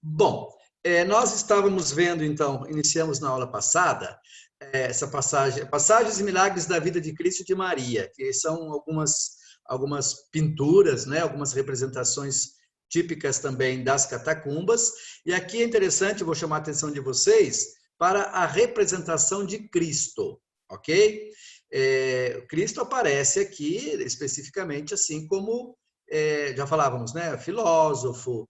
Bom, nós estávamos vendo, então, iniciamos na aula passada, essa passagem, passagens e milagres da vida de Cristo e de Maria, que são algumas pinturas, né, algumas representações típicas também das catacumbas. E aqui é interessante, eu vou chamar a atenção de vocês para a representação de Cristo, ok? Cristo aparece aqui especificamente assim como, já falávamos, né, filósofo,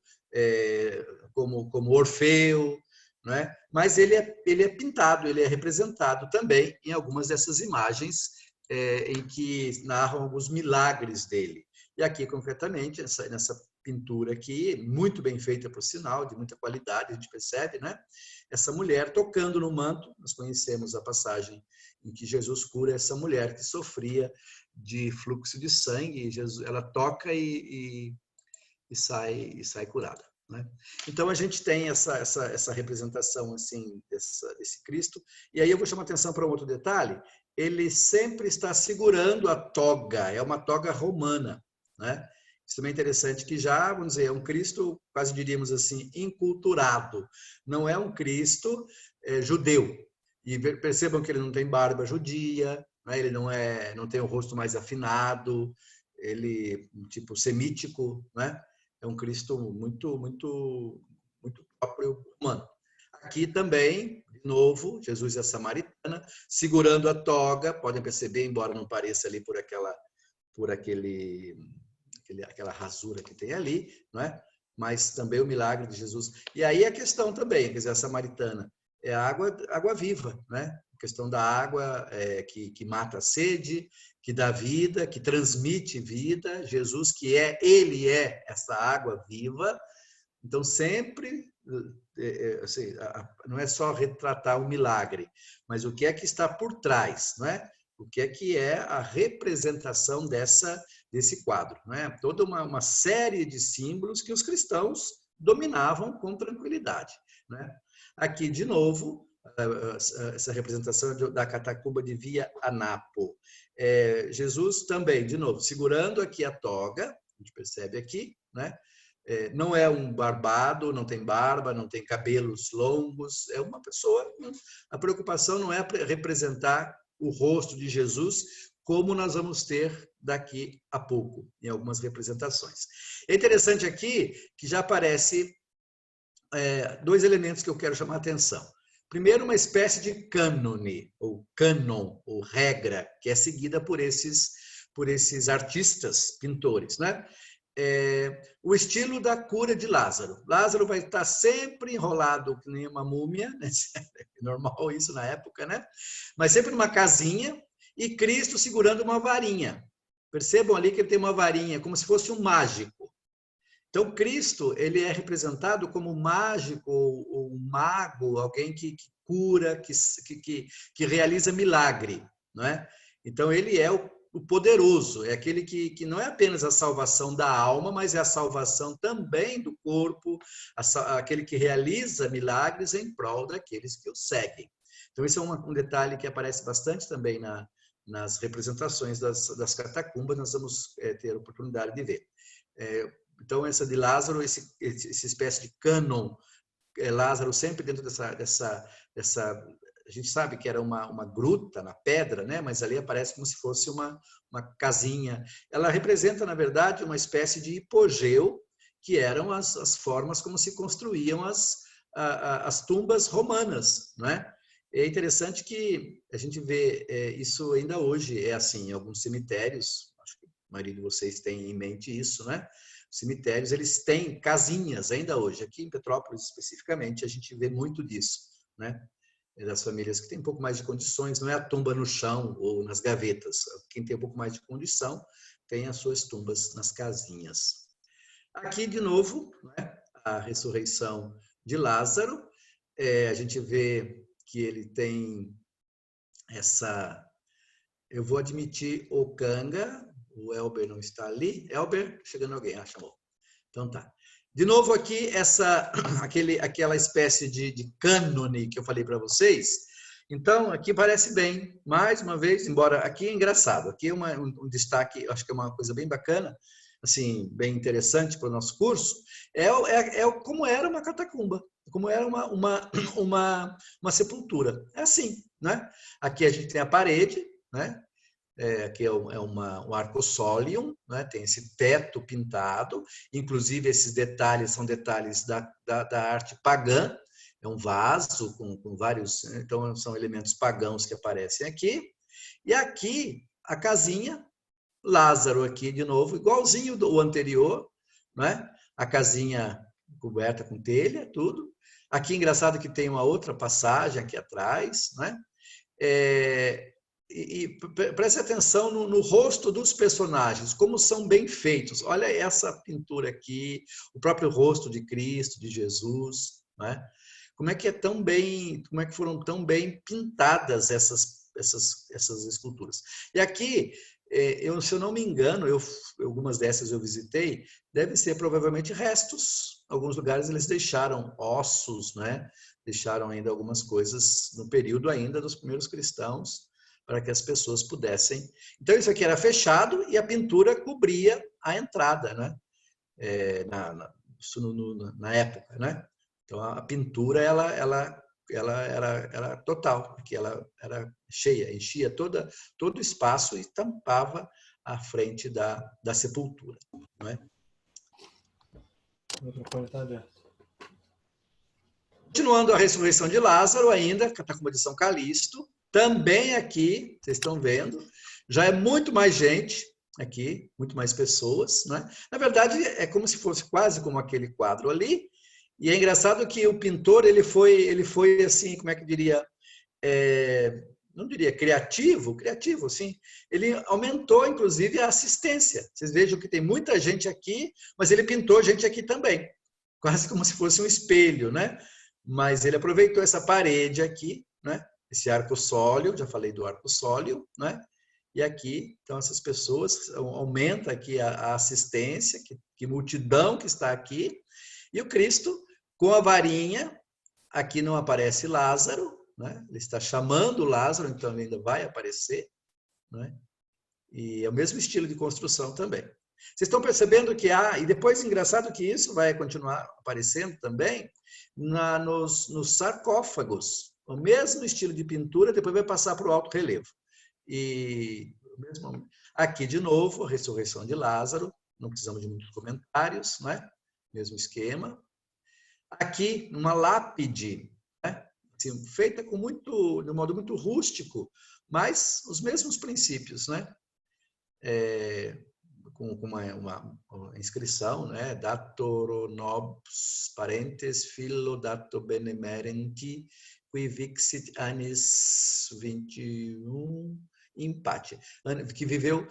como Orfeu, né? Mas ele é pintado, ele é representado também em algumas dessas imagens em que narram alguns milagres dele. E aqui, concretamente, nessa pintura aqui, muito bem feita, por sinal, de muita qualidade, a gente percebe, né? Essa mulher tocando no manto, nós conhecemos a passagem em que Jesus cura essa mulher que sofria de fluxo de sangue, Jesus, ela toca e sai curada. Né? Então a gente tem essa representação assim desse Cristo. E aí eu vou chamar a atenção para um outro detalhe. Ele sempre está segurando a toga, é uma toga romana, né? Isso também é interessante que já, vamos dizer, é um Cristo, quase diríamos assim, inculturado. Não é um Cristo judeu. E percebam que ele não tem barba judia, né? Ele não tem o rosto mais afinado, ele tipo semítico, né? É um Cristo muito próprio humano. Aqui também, de novo, Jesus e a samaritana, segurando a toga, podem perceber, embora não pareça ali por aquela rasura que tem ali, não é? Mas também o milagre de Jesus. E aí a questão também, quer dizer, a samaritana é a água viva, né? A questão da água que mata a sede, que dá vida, que transmite vida. Jesus, ele é essa água viva. Então, sempre, assim, não é só retratar o milagre, mas o que é que está por trás, não é? O que é a representação desse quadro, não é? Toda uma série de símbolos que os cristãos dominavam com tranquilidade, né? Aqui, de novo, essa representação da catacumba de Via Anapo. Jesus também, de novo, segurando aqui a toga, a gente percebe aqui, né? Não é um barbado, não tem barba, não tem cabelos longos, é uma pessoa. A preocupação não é representar o rosto de Jesus, como nós vamos ter daqui a pouco, em algumas representações. É interessante aqui que já aparece dois elementos que eu quero chamar a atenção. Primeiro, uma espécie de cânone, ou cânon, ou regra, que é seguida por esses artistas, pintores, né? O estilo da cura de Lázaro. Lázaro vai estar sempre enrolado que nem uma múmia, né? Normal isso na época, né? Mas sempre numa casinha, e Cristo segurando uma varinha. Percebam ali que ele tem uma varinha, como se fosse um mágico. Então, Cristo, ele é representado como mágico, ou um mago, alguém que cura, que realiza milagre, não é? Então, ele é o poderoso, é aquele que não é apenas a salvação da alma, mas é a salvação também do corpo, aquele que realiza milagres em prol daqueles que o seguem. Então, esse é um detalhe que aparece bastante também nas representações das catacumbas, nós vamos ter a oportunidade de ver. Então, essa de Lázaro, essa espécie de cânon, Lázaro sempre dentro dessa a gente sabe que era uma gruta na pedra, né? Mas ali aparece como se fosse uma casinha. Ela representa, na verdade, uma espécie de hipogeu, que eram as formas como se construíam as tumbas romanas, não é? É interessante que a gente vê isso ainda hoje, é assim, em alguns cemitérios, acho que a maioria de vocês tem em mente isso, né? Os cemitérios, eles têm casinhas ainda hoje. Aqui em Petrópolis, especificamente, a gente vê muito disso, né? Das famílias que têm um pouco mais de condições, não é a tumba no chão ou nas gavetas. Quem tem um pouco mais de condição tem as suas tumbas nas casinhas. Aqui, de novo, né, a ressurreição de Lázaro. A gente vê que ele tem essa... Eu vou admitir o Canga, o Elber não está ali. Elber, chegando alguém, chamou. Então tá. De novo aqui, aquela espécie de cânone que eu falei para vocês. Então, aqui parece bem, mais uma vez, embora aqui é engraçado, aqui é um destaque, acho que é uma coisa bem bacana, assim, bem interessante para o nosso curso, como era uma catacumba, como era uma sepultura. É assim, né? Aqui a gente tem a parede, né? Aqui é um arcossolium, né? Tem esse teto pintado, inclusive esses detalhes são detalhes da arte pagã, é um vaso com vários, então são elementos pagãos que aparecem aqui. E aqui a casinha, Lázaro aqui de novo, igualzinho do anterior, né? A casinha coberta com telha, tudo. Aqui engraçado que tem uma outra passagem aqui atrás, né? E preste atenção no rosto dos personagens, como são bem feitos. Olha essa pintura aqui, o próprio rosto de Cristo, de Jesus, né? Como é que foram tão bem pintadas essas esculturas. E aqui, se eu não me engano, algumas dessas eu visitei, devem ser provavelmente restos. Em alguns lugares eles deixaram ossos, né? Deixaram ainda algumas coisas no período ainda dos primeiros cristãos, para que as pessoas pudessem. Então, isso aqui era fechado e a pintura cobria a entrada, né? Na época, né? Então, a pintura, ela era total, porque ela era cheia, enchia todo o espaço e tampava a frente da sepultura, não é? O microfone está aberto. Continuando a ressurreição de Lázaro ainda, catacumba de São Calixto, também aqui, vocês estão vendo, já é muito mais gente aqui, muito mais pessoas, né? Na verdade, é como se fosse quase como aquele quadro ali, e é engraçado que o pintor, ele foi assim, como é que diria, não diria criativo, sim. Ele aumentou, inclusive, a assistência. Vocês vejam que tem muita gente aqui, mas ele pintou gente aqui também, quase como se fosse um espelho, né? Mas ele aproveitou essa parede aqui, né? Esse arco-sólio, já falei do arco-sólio, né? E aqui, então, essas pessoas, aumenta aqui a assistência, que multidão que está aqui, e o Cristo, com a varinha, aqui não aparece Lázaro, né? Ele está chamando Lázaro, então ele ainda vai aparecer, né? E é o mesmo estilo de construção também. Vocês estão percebendo que e depois, engraçado que isso vai continuar aparecendo também nos sarcófagos, o mesmo estilo de pintura, depois vai passar para o alto relevo. E aqui, de novo, a ressurreição de Lázaro, não precisamos de muitos comentários, né? Mesmo esquema. Aqui, uma lápide, né? Assim, feita de um modo muito rústico, mas os mesmos princípios, né? Com uma inscrição, né? Dator nobis parentes filo dato benemerenti qui vixit annis 21 in pace, que viveu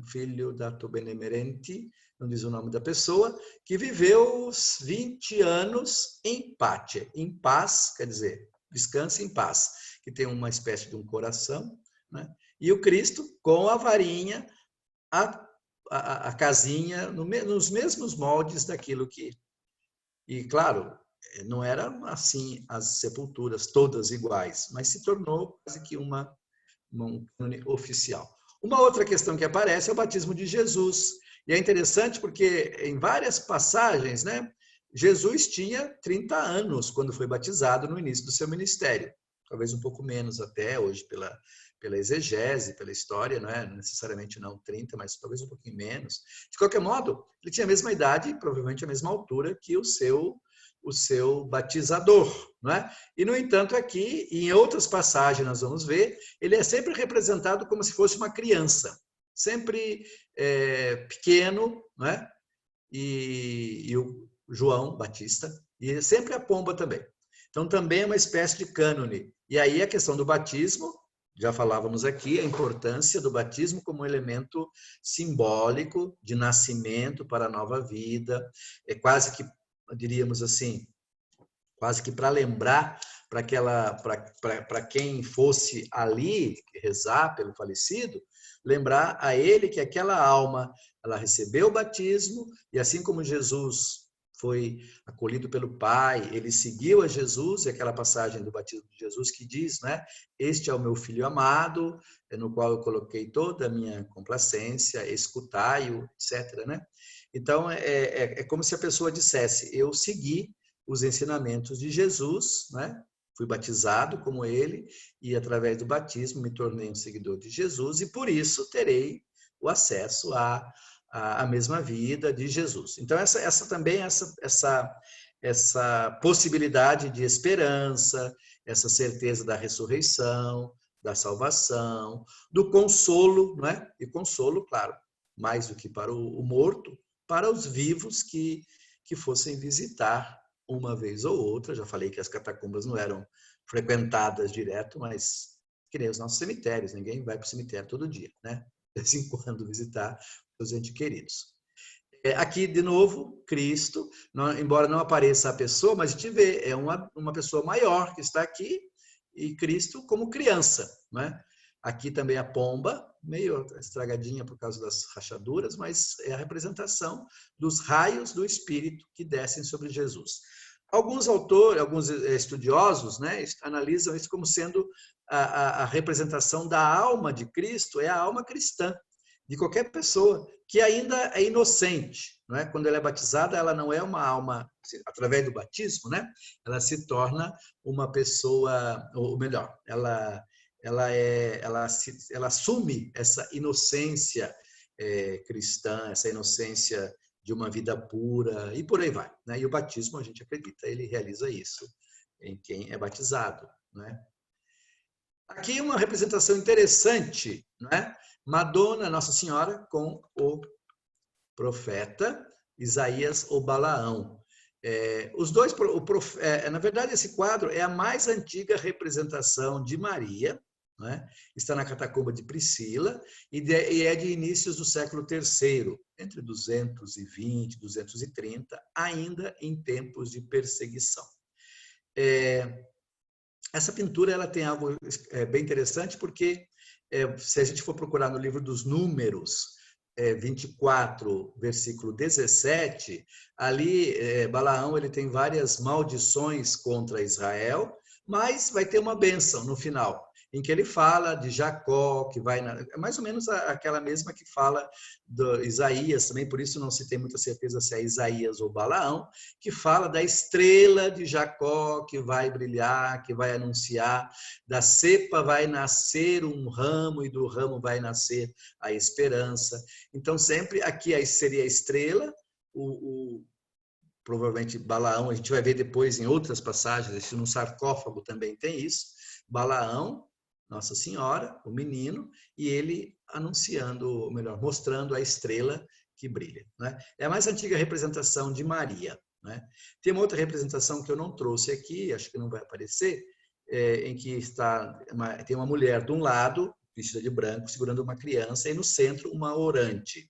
filho dato benemerenti, não diz o nome da pessoa, que viveu os 20 anos em pace, em paz, quer dizer, descansa em paz, que tem uma espécie de um coração, né? E o Cristo com a varinha, a casinha, nos mesmos moldes daquilo que... E, claro, não eram assim as sepulturas todas iguais, mas se tornou quase que um cânone oficial. Uma outra questão que aparece é o batismo de Jesus. E é interessante porque em várias passagens, né, Jesus tinha 30 anos quando foi batizado no início do seu ministério. Talvez um pouco menos até hoje pela exegese, pela história, não é necessariamente não 30, mas talvez um pouquinho menos. De qualquer modo, ele tinha a mesma idade, provavelmente a mesma altura que o seu batizador, não é? E, no entanto, aqui, em outras passagens, nós vamos ver, ele é sempre representado como se fosse uma criança, sempre pequeno, não é? E o João Batista, e sempre a pomba também. Então, também é uma espécie de cânone. E aí a questão do batismo, já falávamos aqui, a importância do batismo como elemento simbólico de nascimento para a nova vida, é quase que, diríamos assim, quase que para lembrar para quem fosse ali rezar pelo falecido, lembrar a ele que aquela alma, ela recebeu o batismo, e assim como Jesus foi acolhido pelo Pai, ele seguiu a Jesus, e aquela passagem do batismo de Jesus que diz, né? Este é o meu filho amado, no qual eu coloquei toda a minha complacência, escutai-o, etc., né? Então, é como se a pessoa dissesse, eu segui os ensinamentos de Jesus, né? Fui batizado como ele, e através do batismo me tornei um seguidor de Jesus, e por isso terei o acesso a mesma vida de Jesus. Então, essa possibilidade de esperança, essa certeza da ressurreição, da salvação, do consolo, não é? E consolo, claro, mais do que para o morto, para os vivos que fossem visitar uma vez ou outra. Já falei que as catacumbas não eram frequentadas direto, mas que nem os nossos cemitérios, ninguém vai para o cemitério todo dia, né? De vez em quando visitar os entes queridos. Aqui, de novo, Cristo, embora não apareça a pessoa, mas a gente vê, é uma pessoa maior que está aqui, e Cristo como criança, né? Aqui também a pomba, meio estragadinha por causa das rachaduras, mas é a representação dos raios do Espírito que descem sobre Jesus. Alguns autores, alguns estudiosos, né, analisam isso como sendo a representação da alma de Cristo, é a alma cristã, de qualquer pessoa que ainda é inocente, não é? Quando ela é batizada, ela não é uma alma, através do batismo, né? Ela se torna uma pessoa, ou melhor, ela assume essa inocência cristã, essa inocência de uma vida pura, e por aí vai, né? E o batismo, a gente acredita, ele realiza isso em quem é batizado, né? Aqui uma representação interessante, né? Madonna, Nossa Senhora, com o profeta Isaías ou Balaão. Os dois, na verdade, esse quadro é a mais antiga representação de Maria, né? Está na catacumba de Priscila e é de inícios do século III, entre 220 e 230, ainda em tempos de perseguição. Essa pintura ela tem algo bem interessante, porque se a gente for procurar no livro dos Números, 24, versículo 17, ali Balaão ele tem várias maldições contra Israel, mas vai ter uma bênção no final, em que ele fala de Jacó, que vai... É mais ou menos aquela mesma que fala de Isaías, também por isso não se tem muita certeza se é Isaías ou Balaão, que fala da estrela de Jacó que vai brilhar, que vai anunciar, da cepa vai nascer um ramo e do ramo vai nascer a esperança. Então sempre aqui seria a estrela, provavelmente Balaão, a gente vai ver depois em outras passagens, no sarcófago também tem isso, Balaão, Nossa Senhora, o menino, e ele anunciando, ou melhor, mostrando a estrela que brilha, né? É a mais antiga representação de Maria, né? Tem uma outra representação que eu não trouxe aqui, acho que não vai aparecer, em que tem uma mulher de um lado, vestida de branco, segurando uma criança, e no centro uma orante.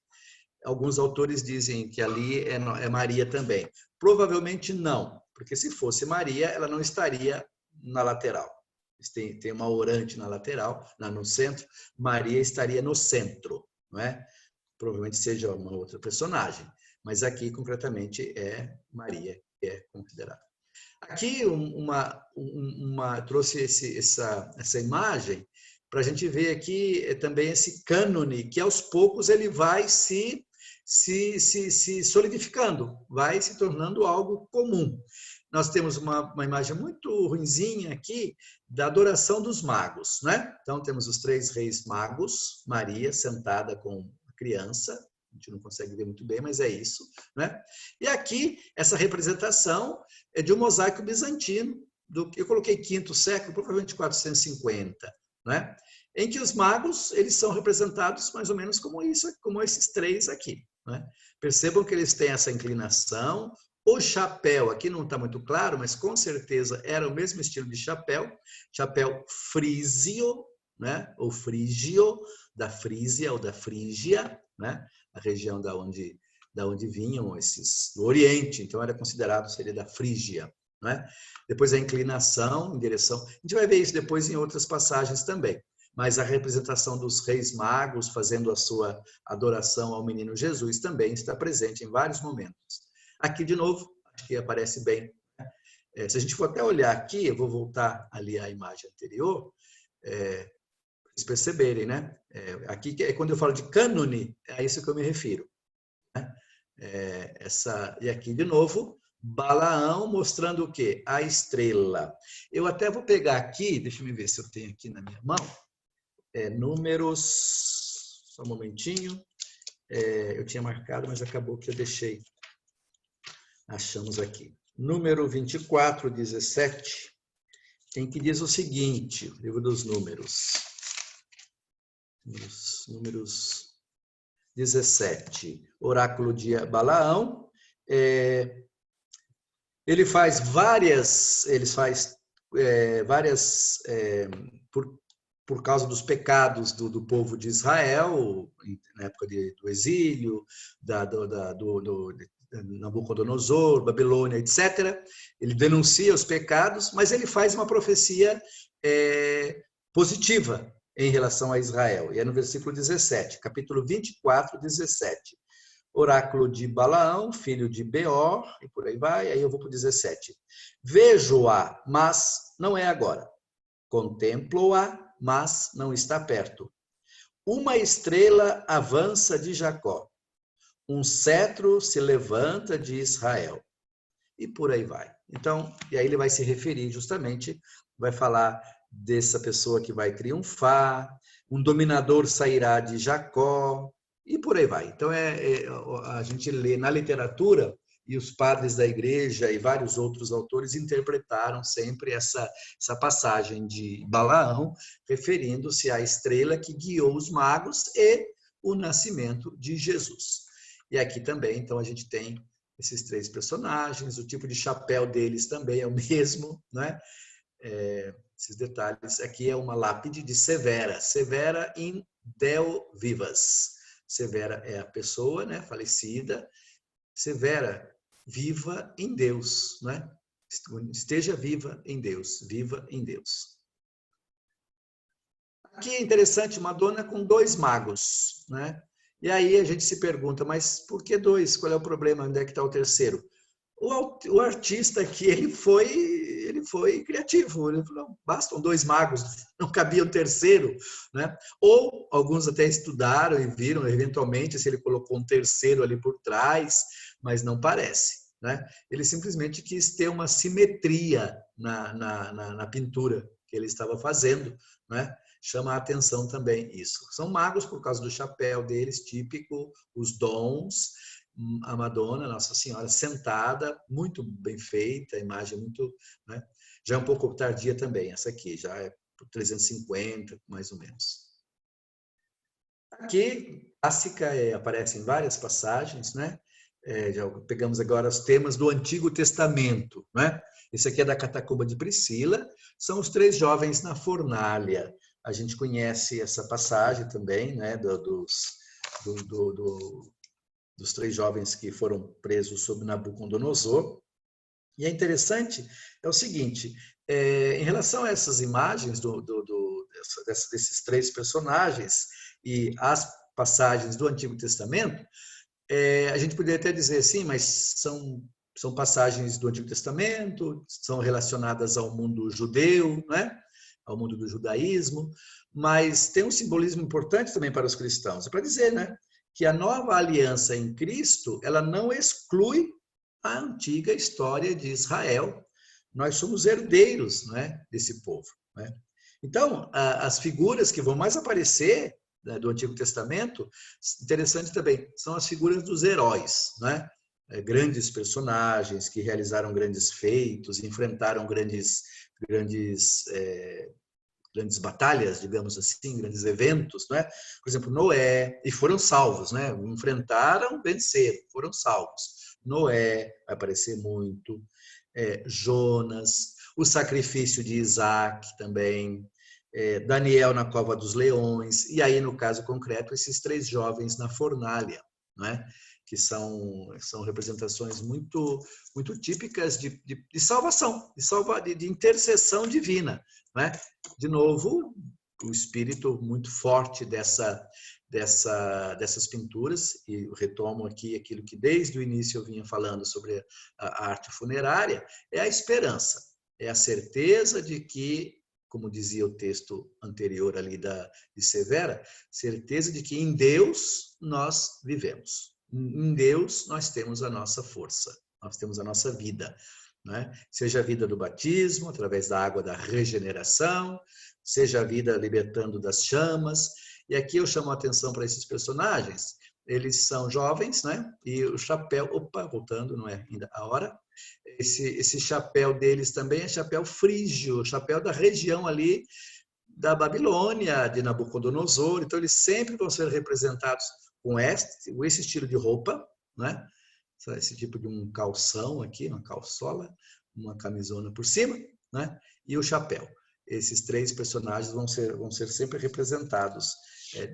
Alguns autores dizem que ali é Maria também. Provavelmente não, porque se fosse Maria, ela não estaria na lateral. Tem uma orante na lateral, no centro, Maria estaria no centro, não é? Provavelmente seja uma outra personagem, mas aqui concretamente é Maria que é considerada. Aqui trouxe essa imagem para a gente ver aqui também esse cânone, que aos poucos ele vai se solidificando, vai se tornando algo comum. Nós temos uma imagem muito ruinzinha aqui da adoração dos magos, né? Então, temos os 3 reis magos, Maria sentada com a criança, a gente não consegue ver muito bem, mas é isso, né? E aqui, essa representação é de um mosaico bizantino, eu coloquei 5º século, provavelmente 450, né? Em que os magos, eles são representados mais ou menos como esses 3 aqui, né? Percebam que eles têm essa inclinação. O chapéu, aqui não está muito claro, mas com certeza era o mesmo estilo de chapéu frísio, né? Ou frígio, da Frísia ou da Frígia, né? A região da onde vinham esses, do Oriente, então era considerado, seria da Frígia, né? Depois a inclinação em direção, a gente vai ver isso depois em outras passagens também, mas a representação dos reis magos fazendo a sua adoração ao menino Jesus também está presente em vários momentos. Aqui, de novo, acho que aparece bem. Se a gente for até olhar aqui, eu vou voltar ali à imagem anterior, para vocês perceberem, né? Aqui, quando eu falo de cânone, é a isso que eu me refiro. Né? E aqui, de novo, Balaão mostrando o quê? A estrela. Eu até vou pegar aqui, deixa eu ver se eu tenho aqui na minha mão, números, só um momentinho, eu tinha marcado, mas acabou que eu deixei. Achamos aqui. Número 24, 17, em que diz o seguinte, livro dos números. Números 17, oráculo de Balaão. Ele faz várias, por causa dos pecados do povo de Israel, na época do exílio, do Nabucodonosor, Babilônia, etc. Ele denuncia os pecados, mas ele faz uma profecia positiva em relação a Israel. E é no versículo 17, capítulo 24, 17. Oráculo de Balaão, filho de Beor, e por aí vai, aí eu vou para o 17. Vejo-a, mas não é agora. Contemplo-a, mas não está perto. Uma estrela avança de Jacó. Um cetro se levanta de Israel. E por aí vai. Então, e aí ele vai se referir justamente, vai falar dessa pessoa que vai triunfar, um dominador sairá de Jacó, e por aí vai. Então, a gente lê na literatura, e os padres da igreja e vários outros autores interpretaram sempre essa passagem de Balaão, referindo-se à estrela que guiou os magos e o nascimento de Jesus. E aqui também, então, a gente tem esses três personagens, o tipo de chapéu deles também é o mesmo, né? Esses detalhes. Aqui é uma lápide de Severa, Severa in Deo vivas. Severa é a pessoa, né, falecida. Severa, viva em Deus, né? Esteja viva em Deus, viva em Deus. Aqui é interessante, Madonna com dois magos, né? E aí a gente se pergunta, mas por que dois? Qual é o problema? Onde é que está o terceiro? O artista aqui, ele foi criativo, ele falou, bastam dois magos, não cabia um terceiro, né? Ou alguns até estudaram e viram, eventualmente, se ele colocou um terceiro ali por trás, mas não parece, né? Ele simplesmente quis ter uma simetria na pintura que ele estava fazendo, né? Chama a atenção também isso. São magos por causa do chapéu deles, típico, os dons, a Madonna, Nossa Senhora, sentada, muito bem feita, a imagem muito, né? Já é um pouco tardia também, essa aqui, já é por 350, mais ou menos. Aqui, clássica, aparece em várias passagens, né? Já pegamos agora os temas do Antigo Testamento, né? Esse aqui é da Catacumba de Priscila, são os três jovens na fornalha. A gente conhece essa passagem também, né? Dos três jovens que foram presos sob Nabucodonosor. E é interessante, é o seguinte, em relação a essas imagens desses três personagens e as passagens do Antigo Testamento, a gente poderia até dizer assim, mas são passagens do Antigo Testamento, são relacionadas ao mundo judeu, né? Ao mundo do judaísmo, mas tem um simbolismo importante também para os cristãos, é para dizer, né? Que a nova aliança em Cristo, ela não exclui a antiga história de Israel. Nós somos herdeiros, né, desse povo, né? Então, as figuras que vão mais aparecer, né, do Antigo Testamento, interessante também, são as figuras dos heróis, né? Grandes personagens que realizaram grandes feitos, enfrentaram grandes batalhas, digamos assim, grandes eventos, né? Por exemplo, Noé, e foram salvos, né? Enfrentaram, venceram, foram salvos. Noé vai aparecer muito, Jonas, o sacrifício de Isaac também, Daniel na cova dos leões, e aí, no caso concreto, esses três jovens na fornalha, né? Que são representações muito típicas de salvação, de intercessão divina, né? De novo, o espírito muito forte dessa dessas pinturas, e eu retomo aqui aquilo que desde o início eu vinha falando sobre a arte funerária, é a esperança, é a certeza de que, como dizia o texto anterior ali de Severa, certeza de que em Deus nós vivemos. Em Deus nós temos a nossa força, nós temos a nossa vida, né? Seja a vida do batismo, através da água da regeneração, seja a vida libertando das chamas. E aqui eu chamo a atenção para esses personagens. Eles são jovens, né? E o chapéu, opa, voltando, não é ainda a hora. Esse chapéu deles também é chapéu frígio, chapéu da região ali da Babilônia, de Nabucodonosor. Então, eles sempre vão ser representados com esse estilo de roupa, né? Esse tipo de um calção aqui, uma calçola, uma camisona por cima, né? E o chapéu. Esses 3 personagens vão ser sempre representados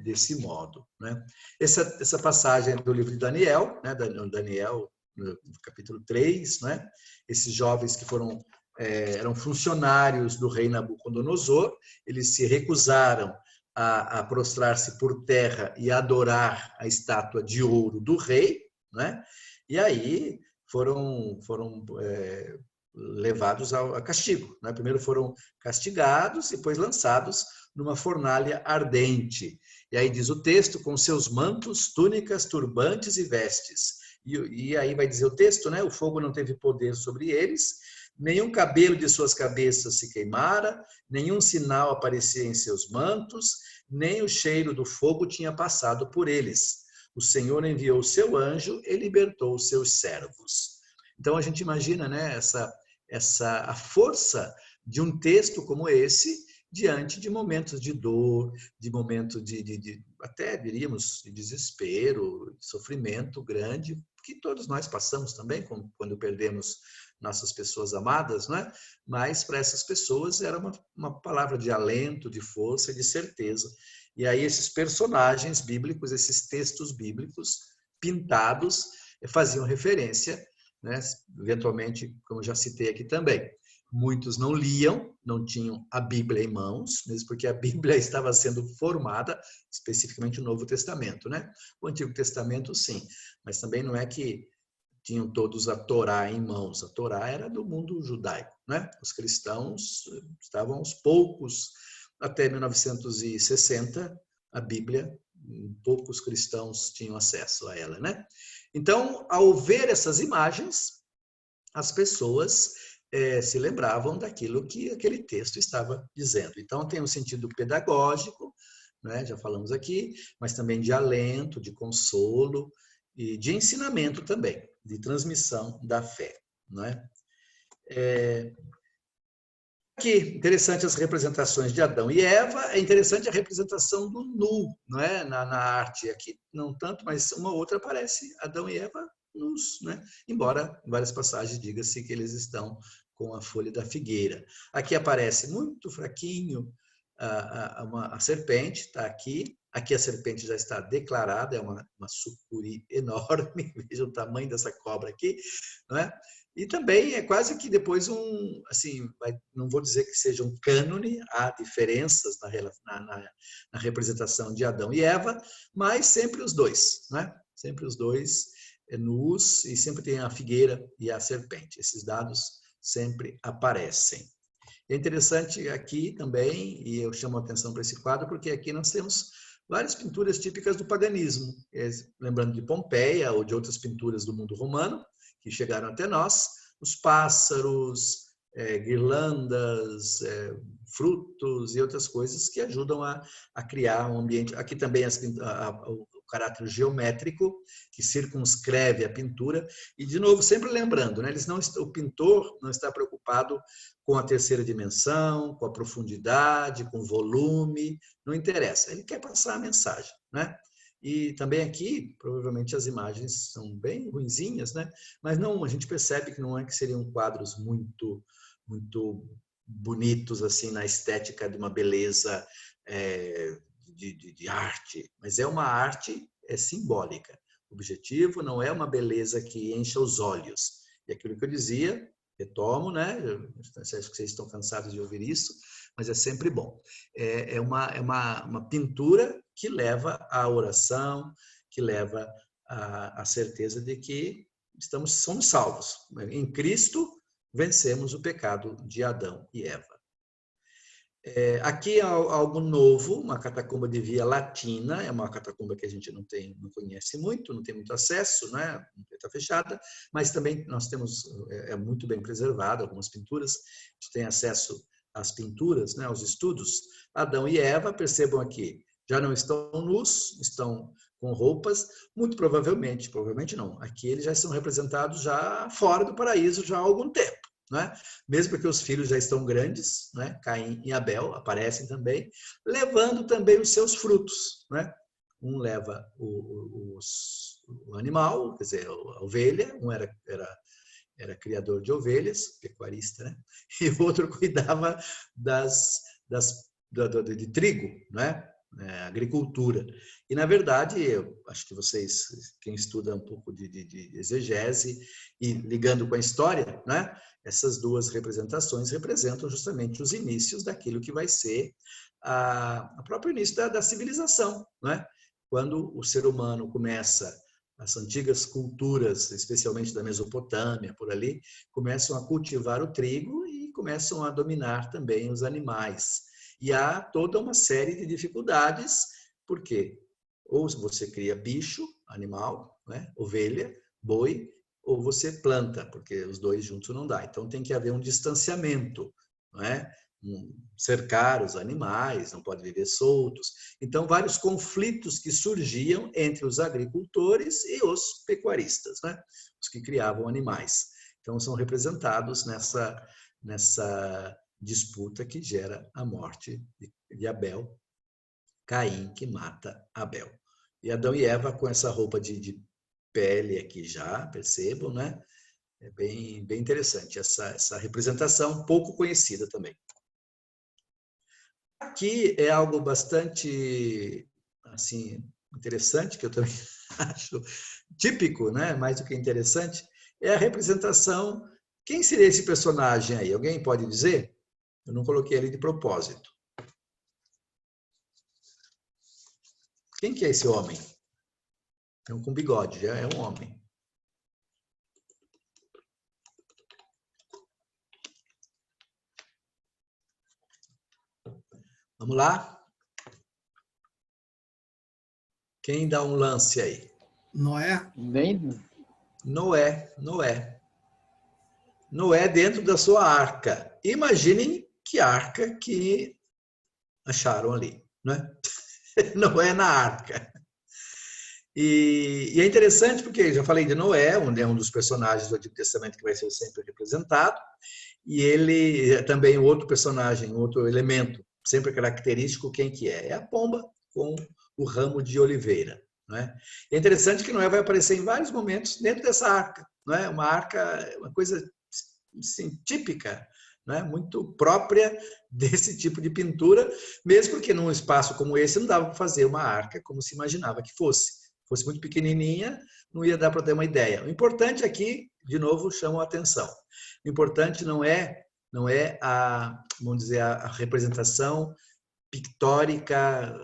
desse modo, né? Essa passagem do livro de Daniel, né? Daniel, no capítulo 3, né? Esses jovens que eram funcionários do rei Nabucodonosor, eles se recusaram a prostrar-se por terra e adorar a estátua de ouro do rei, né? E aí foram levados a castigo, né? Primeiro foram castigados e depois lançados numa fornalha ardente. E aí diz o texto, com seus mantos, túnicas, turbantes e vestes. E aí vai dizer o texto, né? O fogo não teve poder sobre eles, nenhum cabelo de suas cabeças se queimara, nenhum sinal aparecia em seus mantos, nem o cheiro do fogo tinha passado por eles. O Senhor enviou o seu anjo e libertou os seus servos. Então a gente imagina, né, a força de um texto como esse diante de momentos de dor, de momentos até diríamos de desespero, de sofrimento grande, que todos nós passamos também quando perdemos nossas pessoas amadas, né? Mas para essas pessoas era uma palavra de alento, de força, de certeza. E aí esses personagens bíblicos, esses textos bíblicos pintados, faziam referência, né? Eventualmente, como já citei aqui também, muitos não liam, não tinham a Bíblia em mãos, mesmo porque a Bíblia estava sendo formada, especificamente o Novo Testamento, né? O Antigo Testamento, sim, mas também não é que tinham todos a Torá em mãos. A Torá era do mundo judaico, né? Os cristãos estavam aos poucos, até 1960, a Bíblia, poucos cristãos tinham acesso a ela, né? Então, ao ver essas imagens, as pessoas se lembravam daquilo que aquele texto estava dizendo. Então, tem um sentido pedagógico, né? Já falamos aqui, mas também de alento, de consolo e de ensinamento também, de transmissão da fé, não é? Aqui, interessante as representações de Adão e Eva, é interessante a representação do nu, não é? Na arte. Aqui não tanto, mas uma outra aparece Adão e Eva nus, né? Embora em várias passagens diga-se que eles estão com a folha da figueira. Aqui aparece muito fraquinho a serpente, está aqui. Aqui a serpente já está declarada, é uma sucuri enorme, veja o tamanho dessa cobra aqui, não é? E também é quase que depois assim, não vou dizer que seja um cânone, há diferenças na representação de Adão e Eva, mas sempre os dois, né? Sempre os dois nus e sempre tem a figueira e a serpente. Esses dados sempre aparecem. É interessante aqui também, e eu chamo a atenção para esse quadro, porque aqui nós temos várias pinturas típicas do paganismo, lembrando de Pompeia ou de outras pinturas do mundo romano, que chegaram até nós, os pássaros, guirlandas, frutos e outras coisas que ajudam a criar um ambiente. Aqui também o caráter geométrico, que circunscreve a pintura. E, de novo, sempre lembrando, né, o pintor não está preocupado com a terceira dimensão, com a profundidade, com o volume, não interessa. Ele quer passar a mensagem, né? E também aqui, provavelmente as imagens são bem ruinzinhas, né? Mas não, a gente percebe que não é que seriam quadros muito bonitos assim na estética de uma beleza de arte, mas é uma arte simbólica. O objetivo não é uma beleza que encha os olhos. E aquilo que eu dizia, retomo, né? Acho que vocês estão cansados de ouvir isso, mas é sempre bom. É uma pintura que leva à oração, que leva à certeza de que somos salvos. Em Cristo, vencemos o pecado de Adão e Eva. Aqui é algo novo, uma catacumba de Via Latina, é uma catacumba que a gente não conhece muito, não tem muito acesso, né? Está fechada, mas também nós temos, é muito bem preservada, algumas pinturas, a gente tem acesso às pinturas, né? Aos estudos. Adão e Eva, percebam aqui, já não estão nus, estão com roupas, muito provavelmente não, aqui eles já estão representados já fora do paraíso já há algum tempo. Né? Mesmo porque os filhos já estão grandes, né? Caim e Abel aparecem também, levando também os seus frutos. Né? Um leva o animal, quer dizer, a ovelha, um era criador de ovelhas, pecuarista, né? E o outro cuidava de trigo, né? Agricultura. E, na verdade, eu acho que vocês, quem estuda um pouco de exegese e ligando com a história, né? Essas duas representações representam justamente os inícios daquilo que vai ser o próprio início da civilização, né? Quando o ser humano começa, as antigas culturas, especialmente da Mesopotâmia, por ali, começam a cultivar o trigo e começam a dominar também os animais. E há toda uma série de dificuldades, porque ou você cria bicho, animal, né? Ovelha, boi, ou você planta, porque os dois juntos não dá. Então tem que haver um distanciamento, não é? Cercar os animais, não pode viver soltos. Então vários conflitos que surgiam entre os agricultores e os pecuaristas, né? Os que criavam animais. Então são representados nessa disputa que gera a morte de Abel, Caim que mata Abel. E Adão e Eva com essa roupa de pele aqui já, percebam, né? É bem interessante essa representação, pouco conhecida também. Aqui é algo bastante assim interessante, que eu também acho típico, né? Mais do que interessante, é a representação. Quem seria esse personagem aí? Alguém pode dizer? Eu não coloquei ele de propósito. Quem que é esse homem? É um com bigode, já é um homem. Vamos lá? Quem dá um lance aí? Noé? Noé dentro da sua arca. Imaginem que arca que acharam ali, né? Noé na arca. E é interessante porque já falei de Noé, onde é um dos personagens do Antigo Testamento que vai ser sempre representado, e ele é também outro personagem, outro elemento, sempre característico, quem que é? É a pomba com o ramo de oliveira. Né? É interessante que Noé vai aparecer em vários momentos dentro dessa arca. Né? Uma arca, uma coisa assim, típica, né? Muito própria desse tipo de pintura, mesmo porque num espaço como esse não dava para fazer uma arca como se imaginava que fosse. Fosse muito pequenininha, não ia dar para ter uma ideia. O importante aqui, de novo, chama a atenção. O importante não é vamos dizer, a representação pictórica,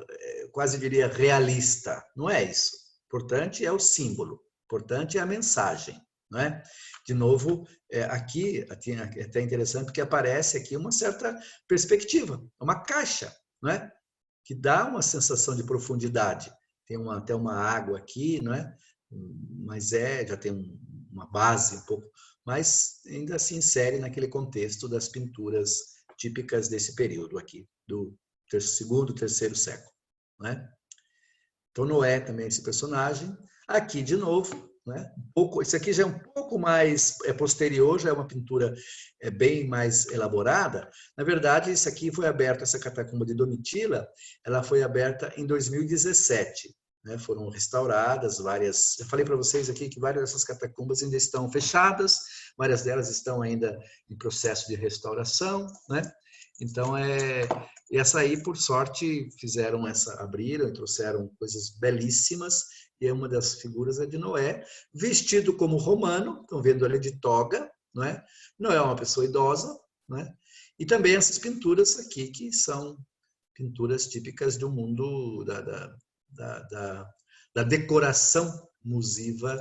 quase diria realista. Não é isso. O importante é o símbolo. O importante é a mensagem. Não é? De novo, aqui é até interessante porque aparece aqui uma certa perspectiva, uma caixa, não é? Que dá uma sensação de profundidade. Tem até uma água aqui, não é? Mas já tem uma base um pouco, mas ainda se insere naquele contexto das pinturas típicas desse período aqui, do segundo, terceiro século. Não é? Então, Noé também é esse personagem. Aqui, de novo, né? Isso aqui já é um pouco mais posterior, já é uma pintura bem mais elaborada. Na verdade, isso aqui foi aberto, essa catacumba de Domitila, ela foi aberta em 2017. Né? Foram restauradas várias. Eu falei para vocês aqui que várias dessas catacumbas ainda estão fechadas, várias delas estão ainda em processo de restauração, né? Então, essa aí, por sorte, abriram e trouxeram coisas belíssimas, e uma das figuras é de Noé, vestido como romano, estão vendo ali de toga, não é? Noé é uma pessoa idosa, não é? E também essas pinturas aqui, que são pinturas típicas do mundo da decoração musiva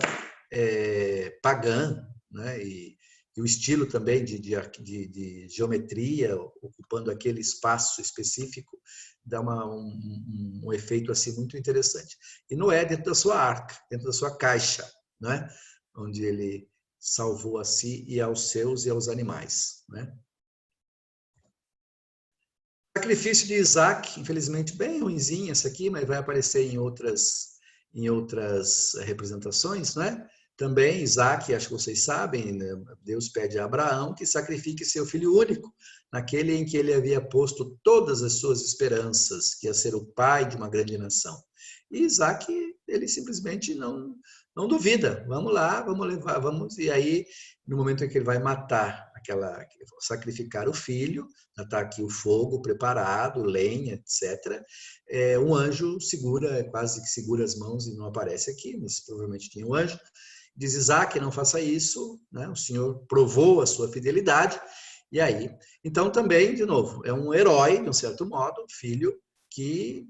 pagã, né? E o estilo também de geometria, ocupando aquele espaço específico, dá um efeito assim muito interessante. E Noé dentro da sua arca, dentro da sua caixa, né? Onde ele salvou a si e aos seus e aos animais, né? O sacrifício de Isaac, infelizmente bem ruinzinho essa aqui, mas vai aparecer em outras representações, né? Também Isaac, acho que vocês sabem, né? Deus pede a Abraão que sacrifique seu filho único, naquele em que ele havia posto todas as suas esperanças, que ia ser o pai de uma grande nação. E Isaac, ele simplesmente não duvida. Vamos lá, vamos levar, vamos. E aí, no momento em que ele vai sacrificar o filho, está aqui o fogo preparado, lenha, etc. Um anjo quase que segura as mãos e não aparece aqui, mas provavelmente tinha um anjo. Diz Isaac, não faça isso, né? O Senhor provou a sua fidelidade. E aí, então também, de novo, é um herói, de um certo modo, filho que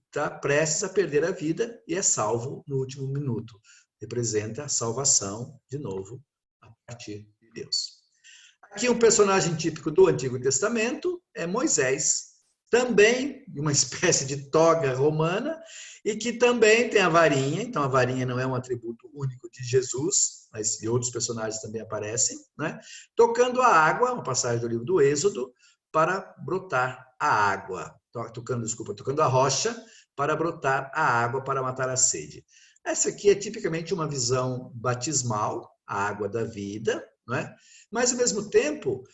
está prestes a perder a vida e é salvo no último minuto. Representa a salvação, de novo, a partir de Deus. Aqui um personagem típico do Antigo Testamento é Moisés, também uma espécie de toga romana, e que também tem a varinha. Então a varinha não é um atributo único de Jesus, mas de outros personagens também aparecem, né? Tocando a água, uma passagem do livro do Êxodo, para brotar a água. Tocando a rocha para brotar a água para matar a sede. Essa aqui é tipicamente uma visão batismal, a água da vida, não é? Mas, ao mesmo tempo,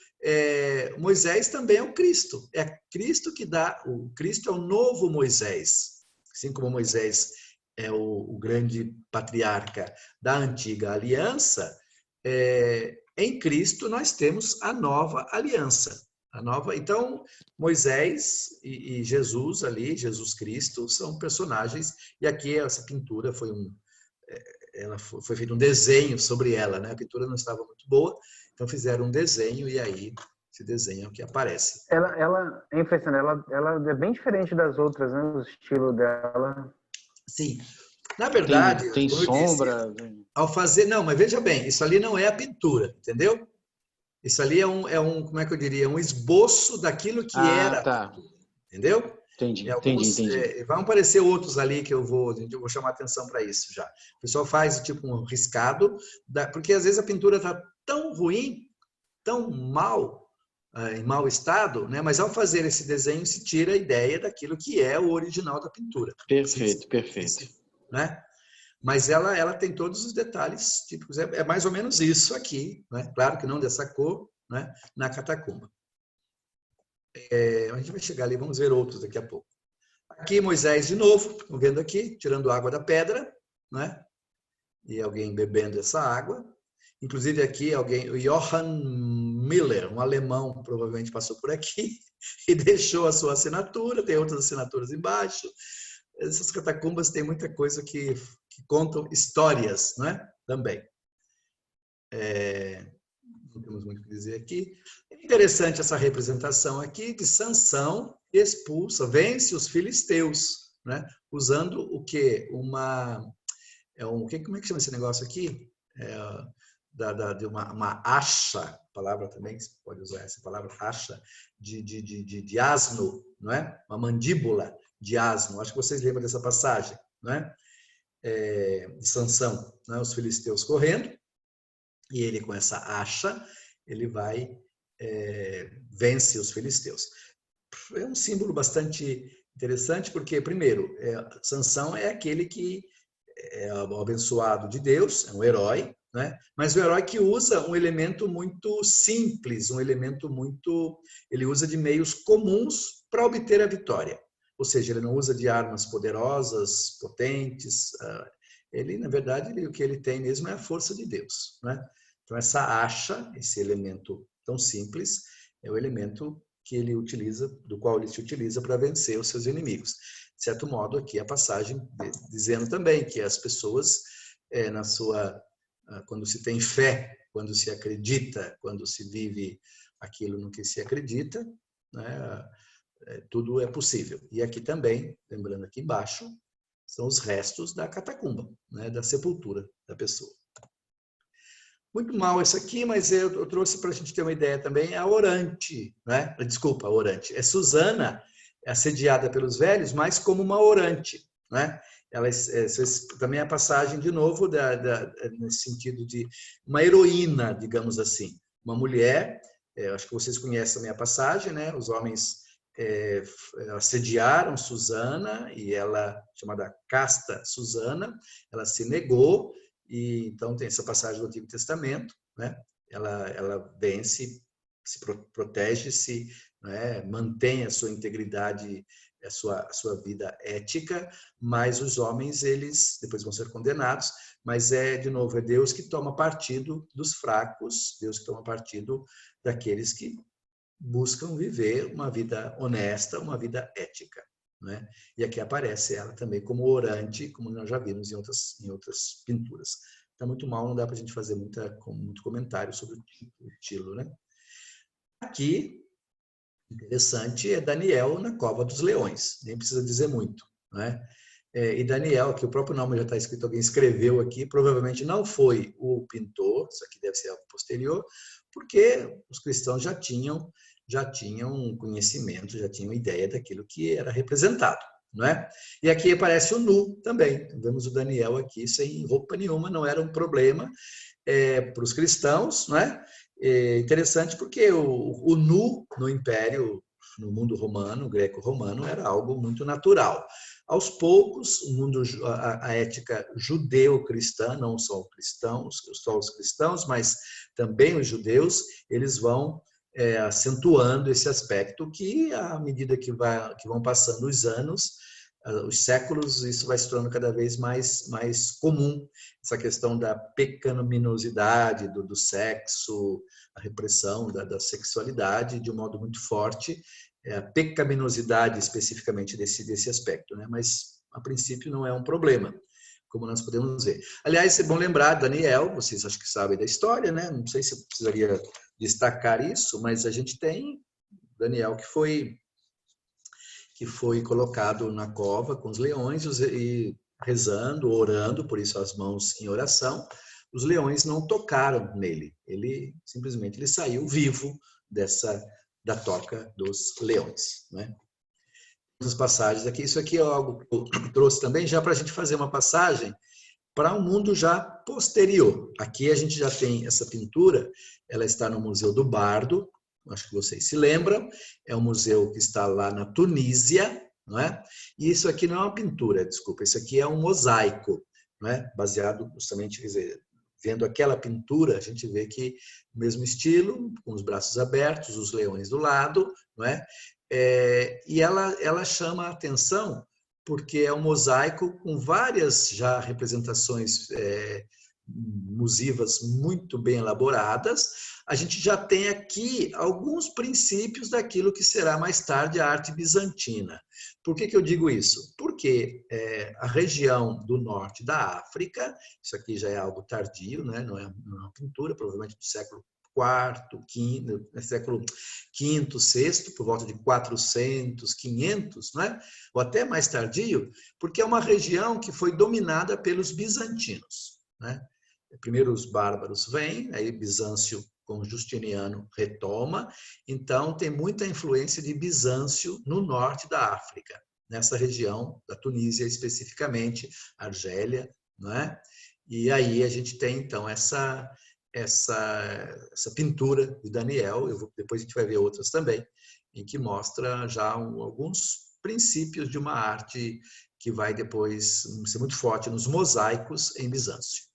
Moisés também é o Cristo. É Cristo que dá. O Cristo é o novo Moisés. Assim como Moisés é o grande patriarca da antiga aliança, em Cristo nós temos a nova aliança. Então, Moisés e Jesus ali, Jesus Cristo, são personagens. E aqui essa pintura foi feito um desenho sobre ela, né? A pintura não estava muito boa, então fizeram um desenho e aí esse desenho é o que aparece. Ela é impressionante, ela é bem diferente das outras, né? O estilo dela. Sim. Na verdade, tem sombra. Ao fazer, não, mas veja bem, isso ali não é a pintura, entendeu? Isso ali como é que eu diria, um esboço daquilo que era a pintura, entendeu? Entendi. Vão aparecer outros ali que eu vou chamar atenção para isso já. O pessoal faz tipo um riscado, porque às vezes a pintura está tão ruim, tão mal, em mau estado, né? Mas ao fazer esse desenho se tira a ideia daquilo que é o original da pintura. Perfeito. Né? Mas ela tem todos os detalhes típicos. É mais ou menos isso aqui, né? Claro que não dessa cor, né? Na catacumba. A gente vai chegar ali, vamos ver outros daqui a pouco. Aqui Moisés de novo, estão vendo aqui, tirando água da pedra, né? E alguém bebendo essa água. Inclusive aqui o Johann Miller, um alemão, provavelmente passou por aqui e deixou a sua assinatura, tem outras assinaturas embaixo. Essas catacumbas têm muita coisa que contam histórias, né? Também. Não temos muito o que dizer aqui. É interessante essa representação aqui de Sansão expulsa, vence os filisteus, né? Usando o quê? Como é que chama esse negócio aqui? De uma acha, palavra também, você pode usar essa palavra, acha, de asno, não é? Uma mandíbula de asno. Acho que vocês lembram dessa passagem, não é? De Sansão, né? Os filisteus correndo, e ele com essa acha, ele vence os filisteus. É um símbolo bastante interessante, porque, primeiro, Sansão é aquele que é o abençoado de Deus, é um herói, né? Mas o herói que usa um elemento muito simples, ele usa de meios comuns para obter a vitória. Ou seja, ele não usa de armas poderosas, potentes. Ele, na verdade, o que ele tem mesmo é a força de Deus, né? Então, essa acha, esse elemento tão simples, é o elemento do qual ele se utiliza para vencer os seus inimigos. De certo modo, aqui a passagem dizendo também que as pessoas, quando se tem fé, quando se acredita, quando se vive aquilo no que se acredita, né, tudo é possível. E aqui também, lembrando aqui embaixo, são os restos da catacumba, né, da sepultura da pessoa. Muito mal isso aqui, mas eu trouxe para a gente ter uma ideia também, a orante, né? Desculpa, a orante. É Susana, assediada pelos velhos, mas como uma orante, né? Ela também é a passagem, de novo, nesse sentido de uma heroína, digamos assim. Uma mulher, acho que vocês conhecem também a passagem, né? Os homens assediaram Susana, e ela, chamada Casta Susana, ela se negou, e então tem essa passagem do Antigo Testamento, né? Ela vence, se protege-se, né? Mantém a sua integridade, a sua vida ética, mas os homens, eles depois vão ser condenados, mas de novo, é Deus que toma partido dos fracos, Deus que toma partido daqueles que buscam viver uma vida honesta, uma vida ética, né? E aqui aparece ela também como orante, como nós já vimos em outras pinturas. Está muito mal, não dá para a gente fazer muito comentário sobre o estilo, né? Aqui, interessante, é Daniel na Cova dos Leões, nem precisa dizer muito, né? E Daniel, que o próprio nome já está escrito, alguém escreveu aqui, provavelmente não foi o pintor, isso aqui deve ser algo posterior, porque os cristãos já tinham conhecimento, já tinham ideia daquilo que era representado, não é? E aqui aparece o nu também. Vemos o Daniel aqui sem roupa nenhuma, não era um problema para os cristãos, não é? Interessante porque o nu no Império, no mundo romano, greco-romano, era algo muito natural. Aos poucos, a ética judeu-cristã, não só os cristãos, mas também os judeus, eles vão acentuando esse aspecto que, à medida que vão passando os anos, os séculos, isso vai se tornando cada vez mais comum, essa questão da pecaminosidade do sexo, a repressão da sexualidade de um modo muito forte, a pecaminosidade especificamente desse aspecto, né? Mas, a princípio, não é um problema, como nós podemos ver. Aliás, é bom lembrar, Daniel, vocês acho que sabem da história, né? Não sei se eu precisaria destacar isso, mas a gente tem Daniel que foi colocado na cova com os leões e rezando, orando, por isso as mãos em oração. Os leões não tocaram nele, ele simplesmente saiu vivo da toca dos leões, né? As passagens aqui, isso aqui é algo que eu trouxe também já para a gente fazer uma passagem para um mundo já posterior. Aqui a gente já tem essa pintura, ela está no Museu do Bardo, acho que vocês se lembram, é um museu que está lá na Tunísia, não é? E isso aqui não é uma pintura, desculpa, isso aqui é um mosaico, não é? Baseado justamente, quer dizer, vendo aquela pintura, a gente vê que o mesmo estilo, com os braços abertos, os leões do lado, não é? E ela chama a atenção porque é um mosaico com várias já representações musivas muito bem elaboradas. A gente já tem aqui alguns princípios daquilo que será mais tarde a arte bizantina. Por que eu digo isso? Porque a região do norte da África, isso aqui já é algo tardio, né? Não é uma pintura, provavelmente do século século V, VI, por volta de 400, 500, né? Ou até mais tardio, porque é uma região que foi dominada pelos bizantinos, né? Primeiro os bárbaros vêm, aí Bizâncio com Justiniano retoma, então tem muita influência de Bizâncio no norte da África, nessa região da Tunísia especificamente, Argélia, não é? E aí a gente tem então essa pintura de Daniel, depois a gente vai ver outras também, em que mostra já alguns princípios de uma arte que vai depois ser muito forte nos mosaicos em Bizâncio.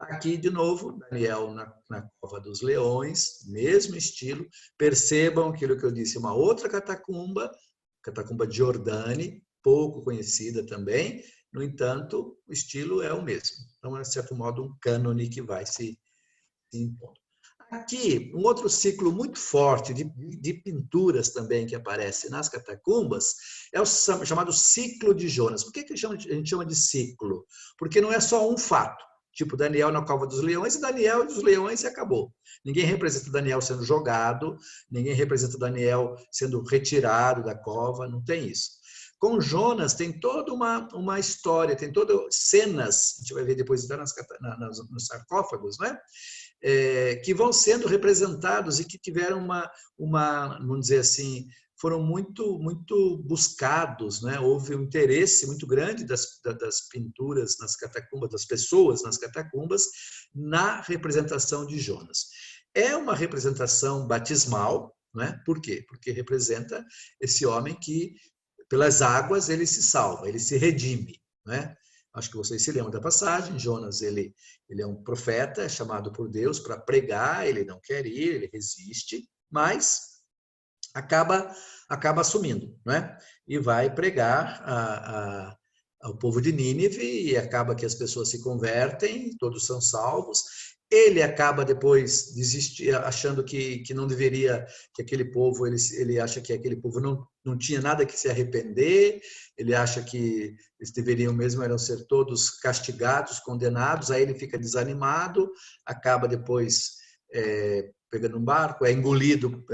Aqui, de novo, Daniel na Cova dos Leões, mesmo estilo. Percebam aquilo que eu disse, uma outra catacumba de Jordani, pouco conhecida também. No entanto, o estilo é o mesmo. Então, é, de certo modo, um cânone que vai se impondo. Aqui, um outro ciclo muito forte de pinturas também que aparece nas catacumbas é o chamado ciclo de Jonas. Por que a gente chama de ciclo? Porque não é só um fato. Tipo Daniel na cova dos leões, e Daniel dos leões e acabou. Ninguém representa Daniel sendo jogado, ninguém representa Daniel sendo retirado da cova, não tem isso. Com Jonas tem toda uma história, tem todas cenas, a gente vai ver depois nos sarcófagos, né? Que vão sendo representados e que tiveram vamos dizer assim, foram muito buscados, né? Houve um interesse muito grande das pinturas nas catacumbas, das pessoas nas catacumbas, na representação de Jonas. É uma representação batismal, né? Por quê? Porque representa esse homem que, pelas águas, ele se salva, ele se redime, né? Acho que vocês se lembram da passagem. Jonas, ele é um profeta, é chamado por Deus para pregar, ele não quer ir, ele resiste, mas acaba assumindo, né? E vai pregar ao povo de Nínive, e acaba que as pessoas se convertem, todos são salvos. Ele acaba depois achando que não deveria, que aquele povo, ele acha que aquele povo não tinha nada que se arrepender, ele acha que eles deveriam mesmo eram ser todos castigados, condenados, aí ele fica desanimado, acaba depois pegando um barco, é engolido,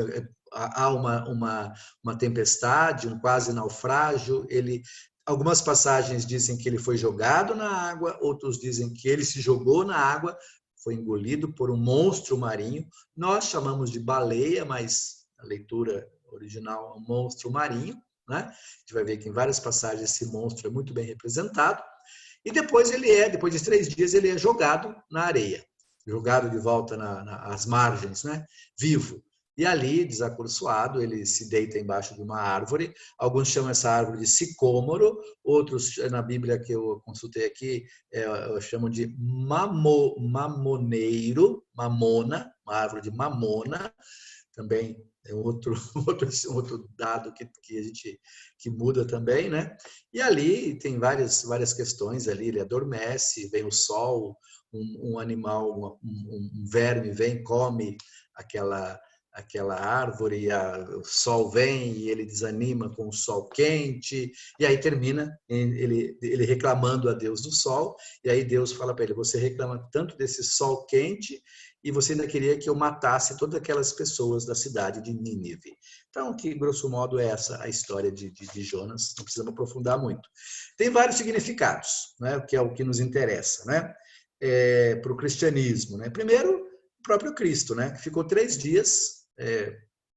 há uma tempestade, um quase naufrágio, algumas passagens dizem que ele foi jogado na água, outros dizem que ele se jogou na água, foi engolido por um monstro marinho. Nós chamamos de baleia, mas a leitura original é um monstro marinho, né? A gente vai ver que em várias passagens esse monstro é muito bem representado. E depois depois de 3 dias, ele é jogado na areia, jogado de volta às margens, né? Vivo. E ali, desacursoado, ele se deita embaixo de uma árvore. Alguns chamam essa árvore de sicômoro, outros, na Bíblia que eu consultei aqui, chamam de mamoneiro, mamona, uma árvore de mamona. Também é outro dado que muda também, né? E ali tem várias questões ali. Ele adormece, vem o sol, um animal, um verme vem, come aquela árvore, o sol vem e ele desanima com o sol quente, e aí termina ele reclamando a Deus do sol, e aí Deus fala para ele: você reclama tanto desse sol quente e você ainda queria que eu matasse todas aquelas pessoas da cidade de Nínive. Então, que grosso modo é essa a história de Jonas, não precisamos aprofundar muito. Tem vários significados, né, que é o que nos interessa, né, para o cristianismo, né? Primeiro, o próprio Cristo, né, que ficou 3 dias,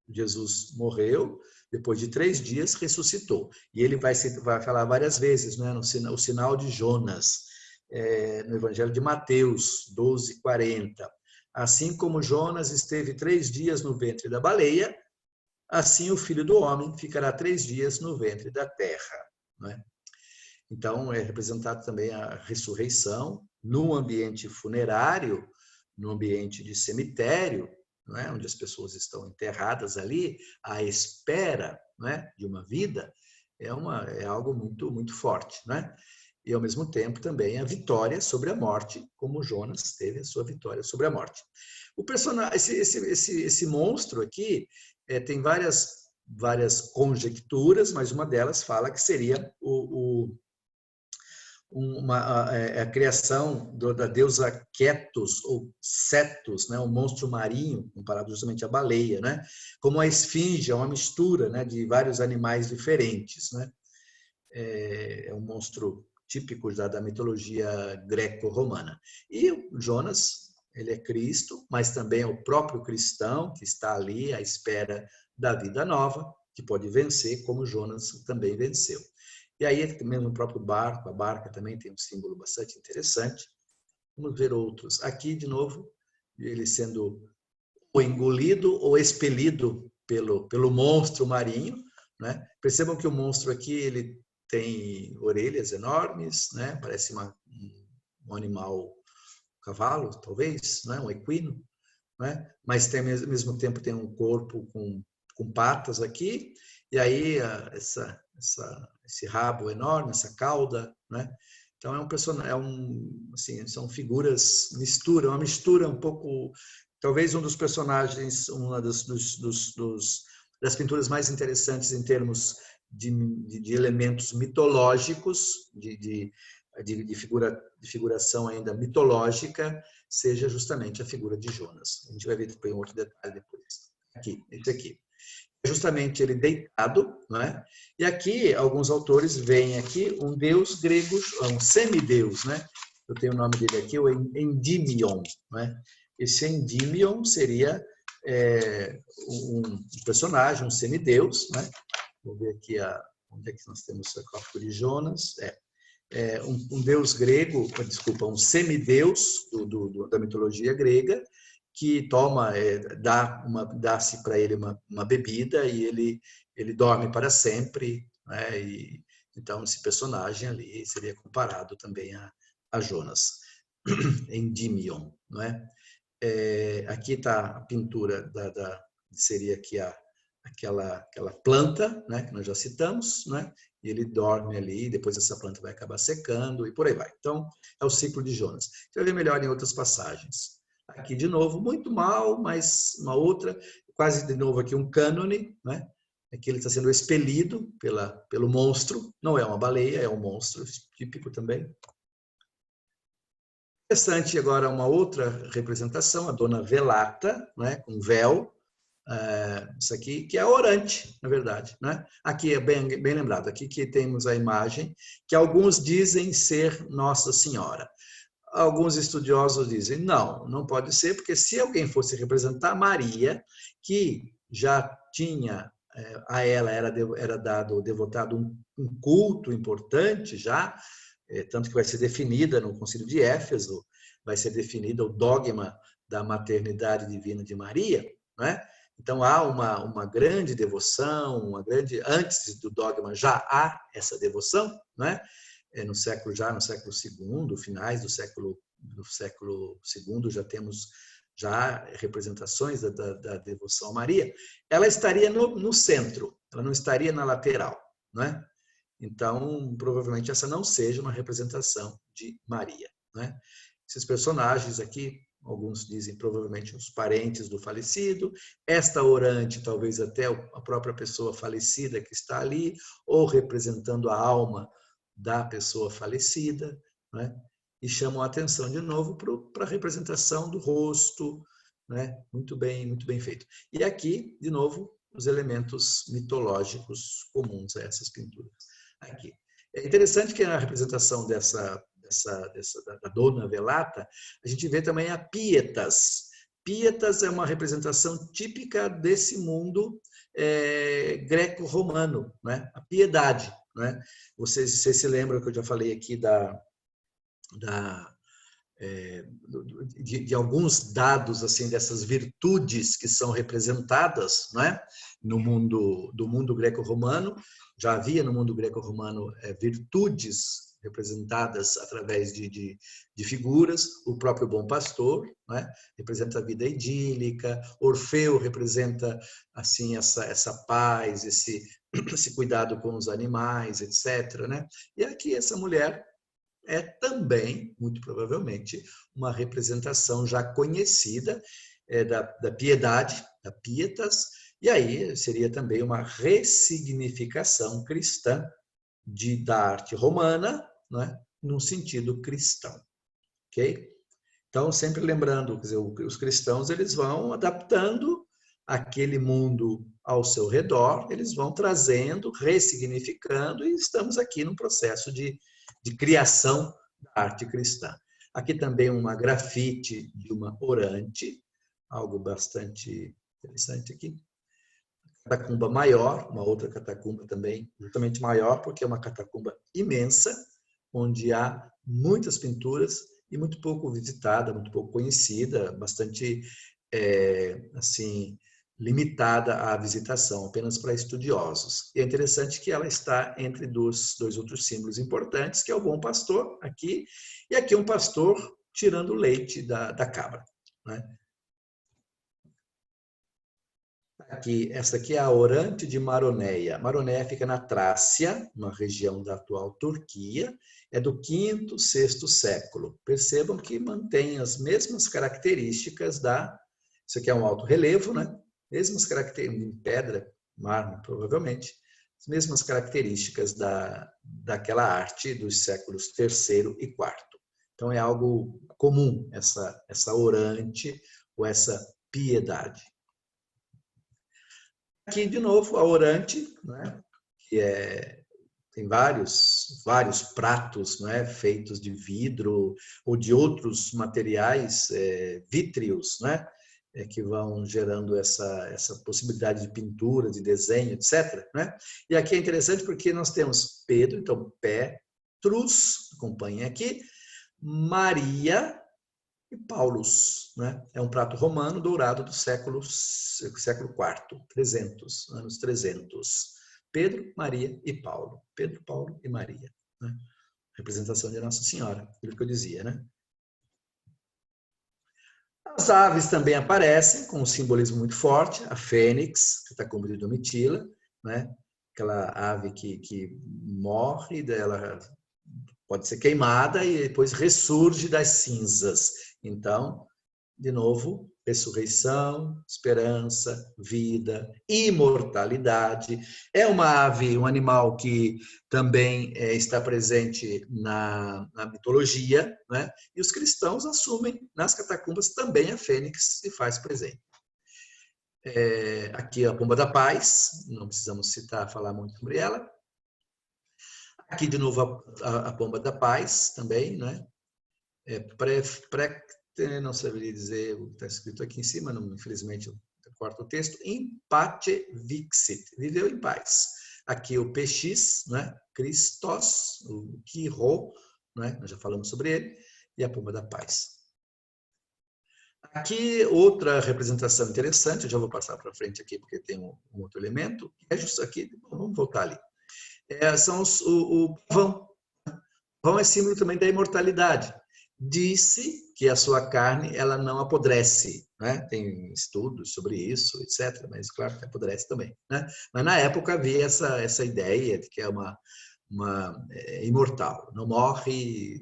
Jesus morreu, depois de 3 dias ressuscitou. E ele vai falar várias vezes, né, o sinal de Jonas, no Evangelho de Mateus 12:40. Assim como Jonas esteve 3 dias no ventre da baleia, assim o Filho do Homem ficará 3 dias no ventre da terra. Né? Então, é representado também a ressurreição no ambiente funerário, no ambiente de cemitério, não é? Onde as pessoas estão enterradas ali, à espera, não é? De uma vida, é algo muito, muito forte. Né? E, ao mesmo tempo, também a vitória sobre a morte, como Jonas teve a sua vitória sobre a morte. O personagem, esse monstro aqui tem várias conjecturas, mas uma delas fala que seria a criação da deusa Ketos, ou Cetus, né? Um monstro marinho, comparado justamente à baleia, né? Como a esfinge, é uma mistura, né, de vários animais diferentes. Né? É um monstro típico da mitologia greco-romana. E o Jonas, ele é Cristo, mas também é o próprio cristão que está ali à espera da vida nova, que pode vencer, como Jonas também venceu. E aí, mesmo o próprio barco, a barca também tem um símbolo bastante interessante. Vamos ver outros. Aqui, de novo, ele sendo ou engolido ou expelido pelo monstro marinho. Né? Percebam que o monstro aqui ele tem orelhas enormes, né? Parece um animal, um cavalo, talvez, né? Um equino. Né? Mas tem, ao mesmo tempo tem um corpo com patas aqui, e aí esse rabo enorme, essa cauda, né? Então é um personagem, assim, são figuras uma mistura um pouco, talvez um dos personagens, uma das pinturas mais interessantes em termos de elementos mitológicos, de figuração ainda mitológica seja justamente a figura de Jonas. A gente vai ver depois um outro detalhe depois. Aqui, esse aqui. Justamente ele deitado, não é? E aqui alguns autores veem aqui um deus grego, um semideus, né? Eu tenho o nome dele aqui, o Endymion, não é? Esse Endymion seria um personagem, um semideus, né? Vou ver aqui onde é que nós temos o Sarcófago de Jonas. Um deus grego, desculpa, um semideus da mitologia grega, que toma, dá-se para ele uma bebida e ele dorme para sempre, né? E, então, esse personagem ali seria comparado também a Jonas, Endymion, não é? Aqui está a pintura seria aqui aquela planta, né, que nós já citamos, né? E ele dorme ali, depois essa planta vai acabar secando e por aí vai. Então, é o ciclo de Jonas. Você vai ver melhor em outras passagens. Aqui, de novo, muito mal, mas uma outra, quase de novo aqui um cânone, né? Aqui ele está sendo expelido pelo monstro, não é uma baleia, é um monstro típico também. Interessante agora uma outra representação, a Dona Velata, né, com véu, isso aqui, que é a orante, na verdade, né? Aqui é bem lembrado, aqui que temos a imagem, que alguns dizem ser Nossa Senhora. Alguns estudiosos dizem, não pode ser, porque se alguém fosse representar Maria, que já tinha, a ela era dado, devotado um culto importante já, tanto que vai ser definida no Concílio de Éfeso, vai ser definido o dogma da maternidade divina de Maria, né? Então há uma grande devoção, antes do dogma já há essa devoção, né? No século II, finais do século II, já temos já representações da devoção a Maria. Ela estaria no centro, ela não estaria na lateral, né? Então, provavelmente essa não seja uma representação de Maria, né? Esses personagens aqui, alguns dizem provavelmente os parentes do falecido, esta orante talvez até a própria pessoa falecida que está ali, ou representando a alma da pessoa falecida, né? E chamam a atenção de novo para a representação do rosto, né? Muito bem feito. E aqui, de novo, os elementos mitológicos comuns a essas pinturas. Aqui. É interessante que na representação da Dona Velata, a gente vê também a Pietas. Pietas é uma representação típica desse mundo greco-romano, né? A piedade, né? Vocês se lembram que eu já falei aqui de alguns dados assim dessas virtudes que são representadas, né? Do mundo greco-romano. Já havia no mundo greco-romano virtudes representadas através de figuras. O próprio bom pastor, né? Representa a vida idílica. Orfeu representa assim essa paz, esse cuidado com os animais, etc., né? E aqui essa mulher é também, muito provavelmente, uma representação já conhecida da piedade, da pietas, e aí seria também uma ressignificação cristã da arte romana, né, num sentido cristão. Ok? Então, sempre lembrando, quer dizer, os cristãos eles vão adaptando aquele mundo ao seu redor, eles vão trazendo, ressignificando, e estamos aqui num processo de criação da arte cristã. Aqui também uma grafite de uma orante, algo bastante interessante aqui. Catacumba maior, uma outra catacumba também, justamente maior, porque é uma catacumba imensa, onde há muitas pinturas e muito pouco visitada, muito pouco conhecida, bastante, assim, limitada à visitação, apenas para estudiosos. E é interessante que ela está entre dois outros símbolos importantes, que é o bom pastor, aqui, e aqui um pastor tirando o leite da cabra, né? Essa aqui é a Orante de Maroneia. Maroneia fica na Trácia, uma região da atual Turquia, é do V, VI século. Percebam que mantém as mesmas características isso aqui é um alto relevo, né? Mesmas características, em pedra, mármore, provavelmente, as mesmas características daquela arte dos séculos III e IV. Então, é algo comum, essa orante ou essa piedade. Aqui, de novo, a orante, né, que tem vários pratos, né, feitos de vidro ou de outros materiais vítreos, né, que vão gerando essa possibilidade de pintura, de desenho, etc. Né? E aqui é interessante porque nós temos Pedro, então Petrus, acompanhem aqui, Maria e Paulus. Né? É um prato romano dourado do século IV, 300, anos 300. Pedro, Maria e Paulo. Pedro, Paulo e Maria. Né? Representação de Nossa Senhora, aquilo que eu dizia, né? As aves também aparecem com um simbolismo muito forte, a fênix, catacumba de Domitila, né? Aquela ave que morre, dela pode ser queimada e depois ressurge das cinzas. Então, de novo, ressurreição, esperança, vida, imortalidade. É uma ave, um animal que também está presente na mitologia, né? E os cristãos assumem nas catacumbas também a fênix se faz presente. Aqui a pomba da paz, não precisamos falar muito sobre ela. Aqui de novo a pomba da paz também, né? Não saberia dizer, está escrito aqui em cima, não, infelizmente eu corto o texto, in pace vixit, viveu em paz. Aqui o PX, né? Christos, o Kyro, né? Nós já falamos sobre ele, e a pomba da paz. Aqui outra representação interessante, eu já vou passar para frente aqui porque tem um outro elemento, é justo aqui, vamos voltar ali. São o pavão. O pavão é símbolo também da imortalidade. Disse que a sua carne ela não apodrece, né? Tem estudos sobre isso, etc. Mas claro que apodrece também, né? Mas na época havia essa ideia de que é uma imortal, não morre.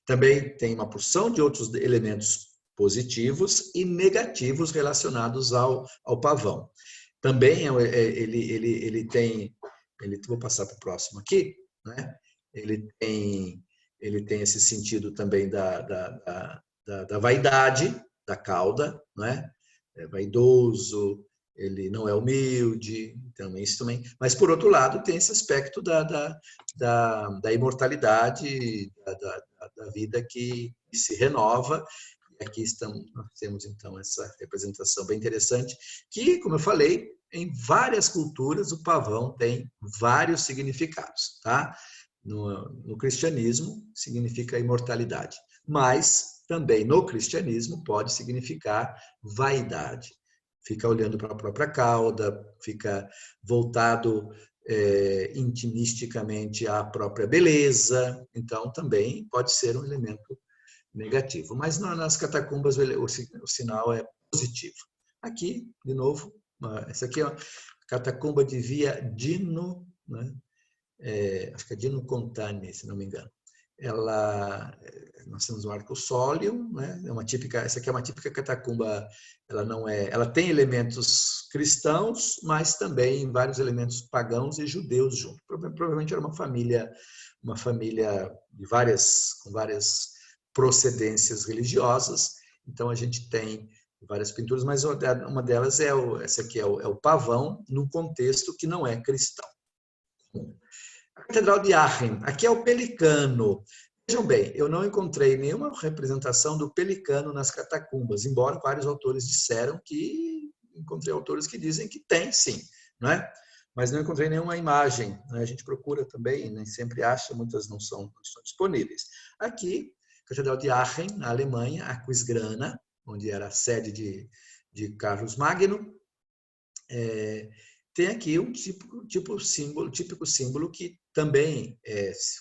Também tem uma porção de outros elementos positivos e negativos relacionados ao pavão. Também ele tem, vou passar para o próximo aqui, né? Ele tem esse sentido também da vaidade, da cauda, né? É vaidoso, ele não é humilde, então isso também. Mas, por outro lado, tem esse aspecto da imortalidade, da vida que se renova. E aqui nós temos, então, essa representação bem interessante, que, como eu falei, em várias culturas o pavão tem vários significados, tá? No cristianismo significa imortalidade, mas também no cristianismo pode significar vaidade. Fica olhando para a própria cauda, fica voltado intimisticamente à própria beleza, então também pode ser um elemento negativo. Mas nas catacumbas o sinal é positivo. Aqui, de novo, essa aqui é a catacumba de Via Dino, né? Acho que é Dino Contani, se não me engano. Nós temos um arco sólium, né? Essa aqui é uma típica catacumba. Ela tem elementos cristãos, mas também vários elementos pagãos e judeus juntos. Provavelmente era uma família com várias procedências religiosas. Então a gente tem várias pinturas, mas uma delas essa aqui é o pavão, num contexto que não é cristão. A Catedral de Aachen, aqui é o pelicano. Vejam bem, eu não encontrei nenhuma representação do pelicano nas catacumbas, embora vários autores disseram que encontrei autores que dizem que tem, sim, não é? Mas não encontrei nenhuma imagem. Né? A gente procura também, nem sempre acha, muitas não estão disponíveis. Aqui, Catedral de Aachen, na Alemanha, Aquisgrana, onde era a sede de Carlos Magno. Tem aqui um típico símbolo que também,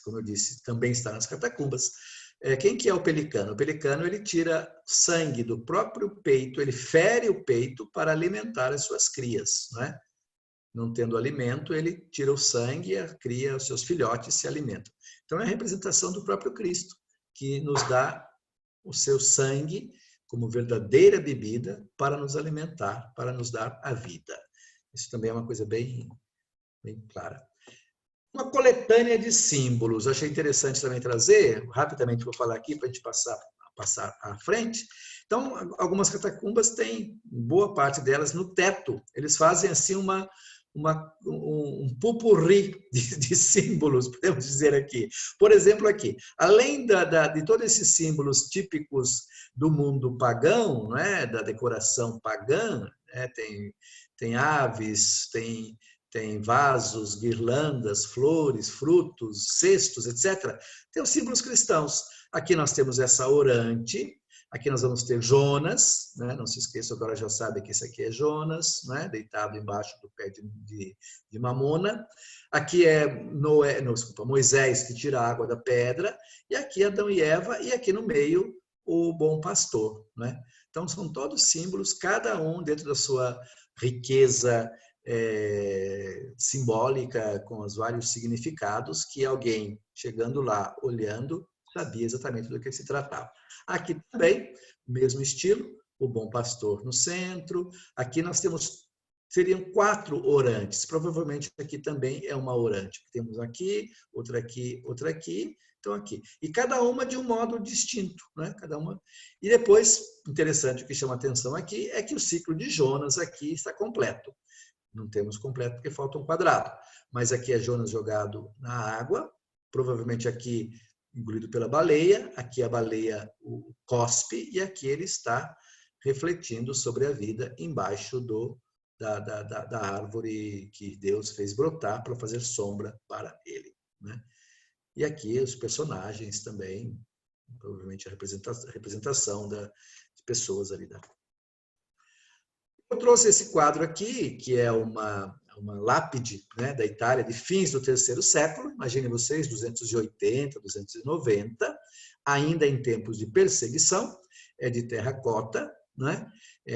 como eu disse, também está nas catacumbas. Quem que é o pelicano? O pelicano ele tira sangue do próprio peito, ele fere o peito para alimentar as suas crias, né? Não tendo alimento, ele tira o sangue e a cria, os seus filhotes se alimentam. Então é a representação do próprio Cristo, que nos dá o seu sangue como verdadeira bebida para nos alimentar, para nos dar a vida. Isso também é uma coisa bem bem clara. Uma coletânea de símbolos. Achei interessante também trazer, rapidamente vou falar aqui para a gente passar à frente. Então, algumas catacumbas têm, boa parte delas, no teto. Eles fazem assim um pupurri de símbolos, podemos dizer aqui. Por exemplo, aqui, além de todos esses símbolos típicos do mundo pagão, né, da decoração pagã, né, tem aves, tem vasos, guirlandas, flores, frutos, cestos, etc. Tem os símbolos cristãos. Aqui nós temos essa orante, aqui nós vamos ter Jonas, né? Não se esqueça, agora já sabe que esse aqui é Jonas, né? Deitado embaixo do pé de mamona. Aqui é Moisés, que tira a água da pedra, e aqui Adão e Eva, e aqui no meio o bom pastor, né? Então são todos símbolos, cada um dentro da sua riqueza simbólica, com os vários significados, que alguém chegando lá, olhando, sabia exatamente do que se tratava. Aqui também, mesmo estilo, o bom pastor no centro. Aqui nós seriam 4 orantes. Provavelmente aqui também é uma orante. Temos aqui, outra aqui, outra aqui. Então aqui. E cada uma de um modo distinto, né? Cada uma. E depois, interessante, o que chama atenção aqui é que o ciclo de Jonas aqui está completo. Não temos completo porque falta um quadrado. Mas aqui é Jonas jogado na água, provavelmente aqui engolido pela baleia, aqui a baleia o cospe, e aqui ele está refletindo sobre a vida embaixo da árvore que Deus fez brotar para fazer sombra para ele, né? E aqui os personagens também, provavelmente a representação de pessoas ali. Eu trouxe esse quadro aqui, que é uma lápide, né, da Itália, de fins do terceiro século, imaginem vocês, 280, 290, ainda em tempos de perseguição, é de terracota, né,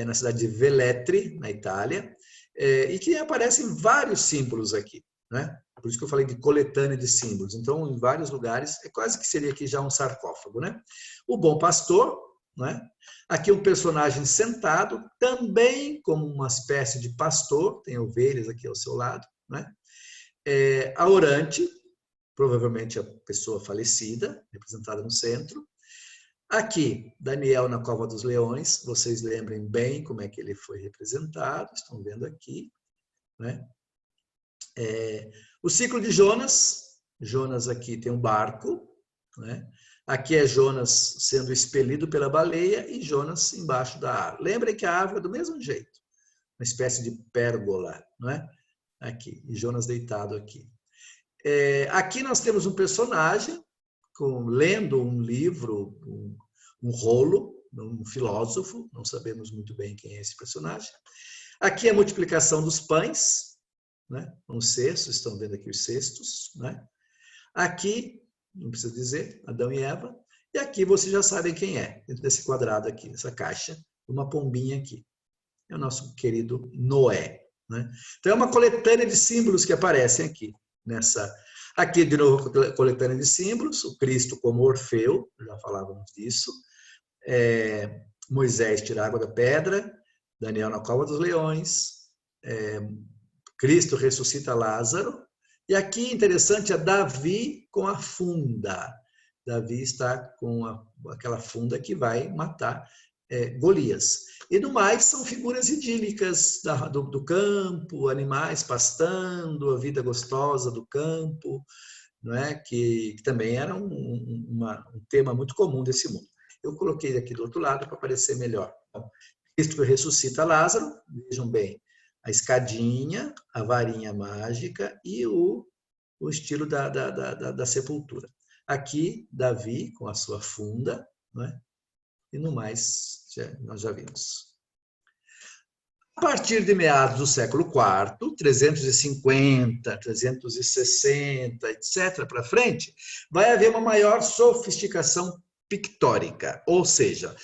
na cidade de Velletri, na Itália, e que aparecem vários símbolos aqui, né? Por isso que eu falei de coletânea de símbolos. Então, em vários lugares, é quase que seria aqui já um sarcófago, né? O bom pastor, né? Aqui um personagem sentado, também como uma espécie de pastor, tem ovelhas aqui ao seu lado, né? A orante, provavelmente a pessoa falecida, representada no centro. Aqui, Daniel na Cova dos Leões, vocês lembrem bem como é que ele foi representado, estão vendo aqui, né? O ciclo de Jonas, Jonas aqui tem um barco, né? Aqui é Jonas sendo expelido pela baleia e Jonas embaixo da árvore. Lembrem que a árvore é do mesmo jeito, uma espécie de pérgola, não é? Aqui, e Jonas deitado aqui. Aqui nós temos um personagem lendo um livro, um rolo, um filósofo, não sabemos muito bem quem é esse personagem. Aqui a multiplicação dos pães, né? Os cestos, estão vendo aqui os cestos, né? Aqui, não precisa dizer, Adão e Eva. E aqui vocês já sabem quem é, dentro desse quadrado aqui, essa caixa, uma pombinha aqui. É o nosso querido Noé, né? Então é uma coletânea de símbolos que aparecem aqui. Aqui, de novo, coletânea de símbolos, o Cristo como Orfeu, já falávamos disso. Moisés tira a água da pedra, Daniel na Cova dos Leões, Cristo ressuscita Lázaro. E aqui, interessante, é Davi com a funda. Davi está com aquela funda que vai matar Golias. E no mais, são figuras idílicas do campo, animais pastando, a vida gostosa do campo, não é? que também era um tema muito comum desse mundo. Eu coloquei aqui do outro lado para parecer melhor. Então, Cristo ressuscita Lázaro, vejam bem, a escadinha, a varinha mágica e o estilo da sepultura. Aqui, Davi com a sua funda, né? E no mais, nós já vimos. A partir de meados do século IV, 350, 360, etc., para frente, vai haver uma maior sofisticação pictórica, ou seja,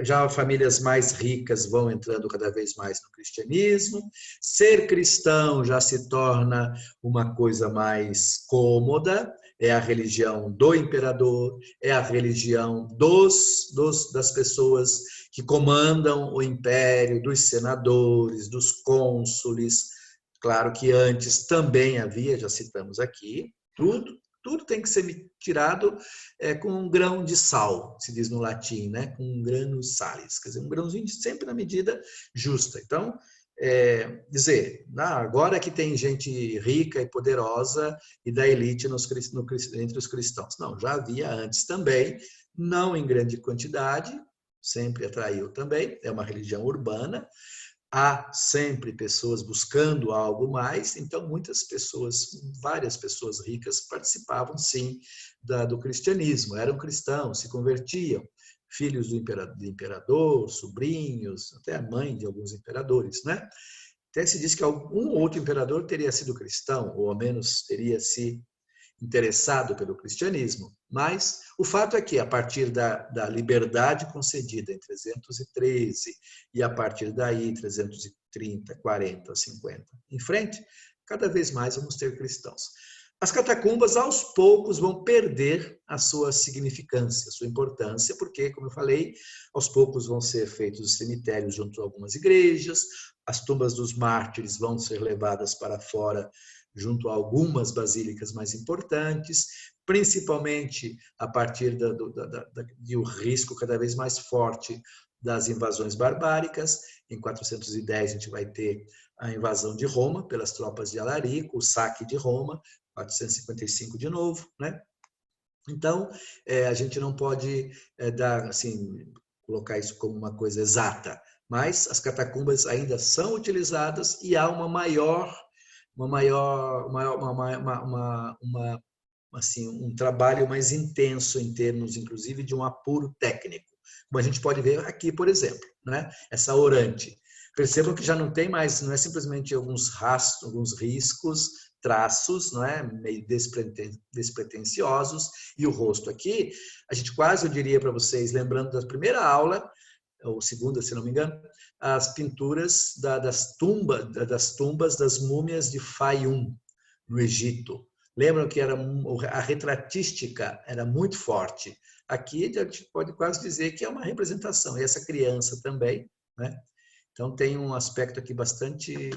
já famílias mais ricas vão entrando cada vez mais no cristianismo, ser cristão já se torna uma coisa mais cômoda, é a religião do imperador, é a religião das pessoas que comandam o império, dos senadores, dos cônsules, Claro que antes também havia, já citamos aqui, tudo tem que ser tirado com um grão de sal, se diz no latim, né? Com um granus salis, quer dizer, um grãozinho sempre na medida justa. Então, dizer, agora que tem gente rica e poderosa e da elite entre os cristãos. Não, já havia antes também, não em grande quantidade, sempre atraiu também, é uma religião urbana, há sempre pessoas buscando algo mais, então muitas pessoas, várias pessoas ricas participavam sim do cristianismo, eram cristãos, se convertiam, filhos do imperador, sobrinhos, até a mãe de alguns imperadores, né? Até se diz que algum outro imperador teria sido cristão, ou ao menos teria se interessado pelo cristianismo, mas o fato é que, a partir da liberdade concedida em 313 e a partir daí, 330, 40, 50, em frente, cada vez mais vamos ter cristãos. As catacumbas, aos poucos, vão perder a sua significância, a sua importância, porque, como eu falei, aos poucos vão ser feitos os cemitérios junto a algumas igrejas, as tumbas dos mártires vão ser levadas para fora junto a algumas basílicas mais importantes, principalmente a partir do risco cada vez mais forte das invasões barbáricas. Em 410 a gente vai ter a invasão de Roma pelas tropas de Alarico, o saque de Roma, 455 de novo, né? Então, a gente não pode colocar isso como uma coisa exata, mas as catacumbas ainda são utilizadas e há um trabalho mais intenso em termos, inclusive, de um apuro técnico. Como a gente pode ver aqui, por exemplo, né? Essa orante. Percebam que já não tem mais, não é simplesmente alguns rastros, alguns riscos, traços, não é? Meio despretensiosos, e o rosto aqui, a gente quase, eu diria para vocês, lembrando da primeira aula, ou segunda, se não me engano, as pinturas das tumbas das múmias de Fayum, no Egito. Lembram que a retratística era muito forte. Aqui a gente pode quase dizer que é uma representação, e essa criança também, né? Então tem um aspecto aqui bastante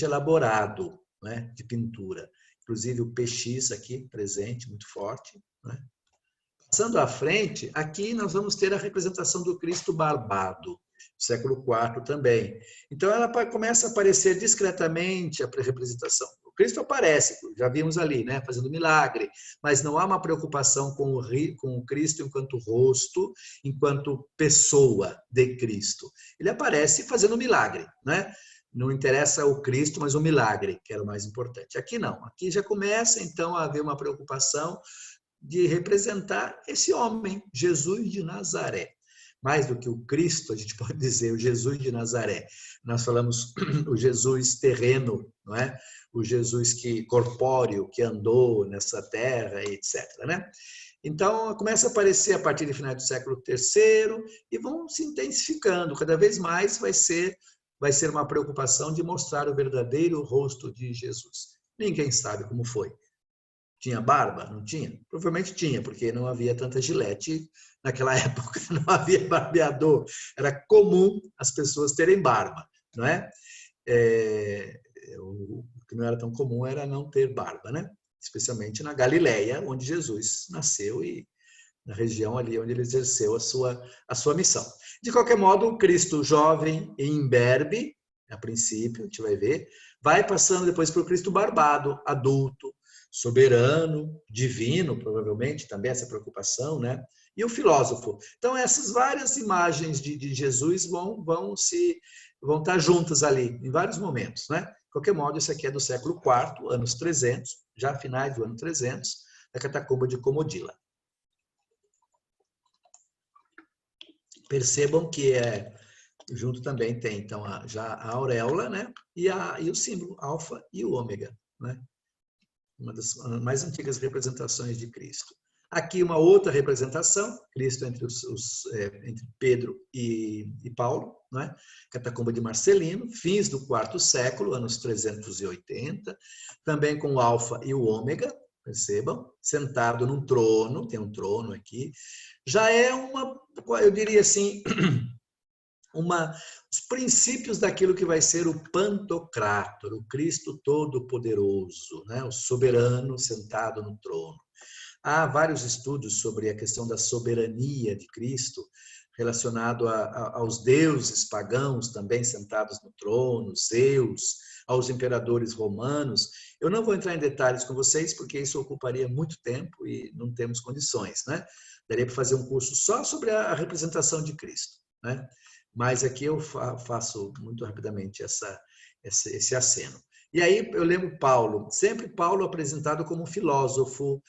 elaborado, né, de pintura. Inclusive o PX aqui presente, muito forte, né? Passando à frente, aqui nós vamos ter a representação do Cristo barbado, século IV também. Então ela começa a aparecer discretamente, a representação. O Cristo aparece, já vimos ali, né, fazendo milagre, mas não há uma preocupação com o Cristo enquanto rosto, enquanto pessoa de Cristo. Ele aparece fazendo milagre, né? Não interessa o Cristo, mas o milagre, que era o mais importante. Aqui não, aqui já começa então a haver uma preocupação de representar esse homem, Jesus de Nazaré. Mais do que o Cristo, a gente pode dizer o Jesus de Nazaré. Nós falamos o Jesus terreno, não é? O Jesus corpóreo, que andou nessa terra, etc. Né? Então, começa a aparecer a partir do final do século III e vão se intensificando. Cada vez mais vai ser uma preocupação de mostrar o verdadeiro rosto de Jesus. Ninguém sabe como foi. Tinha barba? Não tinha? Provavelmente tinha, porque não havia tanta gilete naquela época, não havia barbeador. Era comum as pessoas terem barba, não é? O que não era tão comum era não ter barba, né? Especialmente na Galileia, onde Jesus nasceu e na região ali onde ele exerceu a sua missão. De qualquer modo, o Cristo jovem e imberbe, a princípio, a gente vai ver, vai passando depois para o Cristo barbado, adulto, soberano, divino, provavelmente, também essa preocupação, né? E o filósofo. Então, essas várias imagens de Jesus vão estar juntas ali, em vários momentos, né? De qualquer modo, isso aqui é do século IV, anos 300, já finais do ano 300, da catacumba de Comodila. Percebam que junto também tem, então, já a auréola, né? E o símbolo, alfa e o ômega, né? Uma das mais antigas representações de Cristo. Aqui uma outra representação, Cristo entre Pedro e Paulo, né? Catacumba de Marcelino, fins do IV século, anos 380, também com o alfa e o ômega, percebam, sentado num trono, tem um trono aqui, já é eu diria assim, os princípios daquilo que vai ser o Pantocrátor, o Cristo Todo-Poderoso, né? O soberano sentado no trono. Há vários estudos sobre a questão da soberania de Cristo, relacionado aos deuses pagãos também sentados no trono, Zeus, aos imperadores romanos. Eu não vou entrar em detalhes com vocês, porque isso ocuparia muito tempo e não temos condições, né? Daria para fazer um curso só sobre a representação de Cristo, né? Mas aqui eu faço muito rapidamente esse aceno. E aí eu lembro Paulo, sempre Paulo apresentado como um filósofo,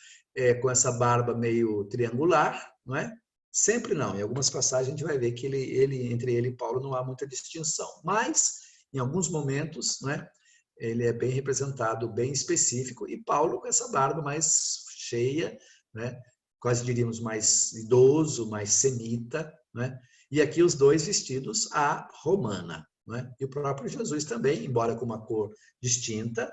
com essa barba meio triangular, não é? Sempre não. Em algumas passagens a gente vai ver que entre ele e Paulo não há muita distinção. Mas, em alguns momentos, não é? Ele é bem representado, bem específico, e Paulo com essa barba mais cheia, né? Quase diríamos mais idoso, mais semita, né? E aqui os dois vestidos à romana, né? E o próprio Jesus também, embora com uma cor distinta.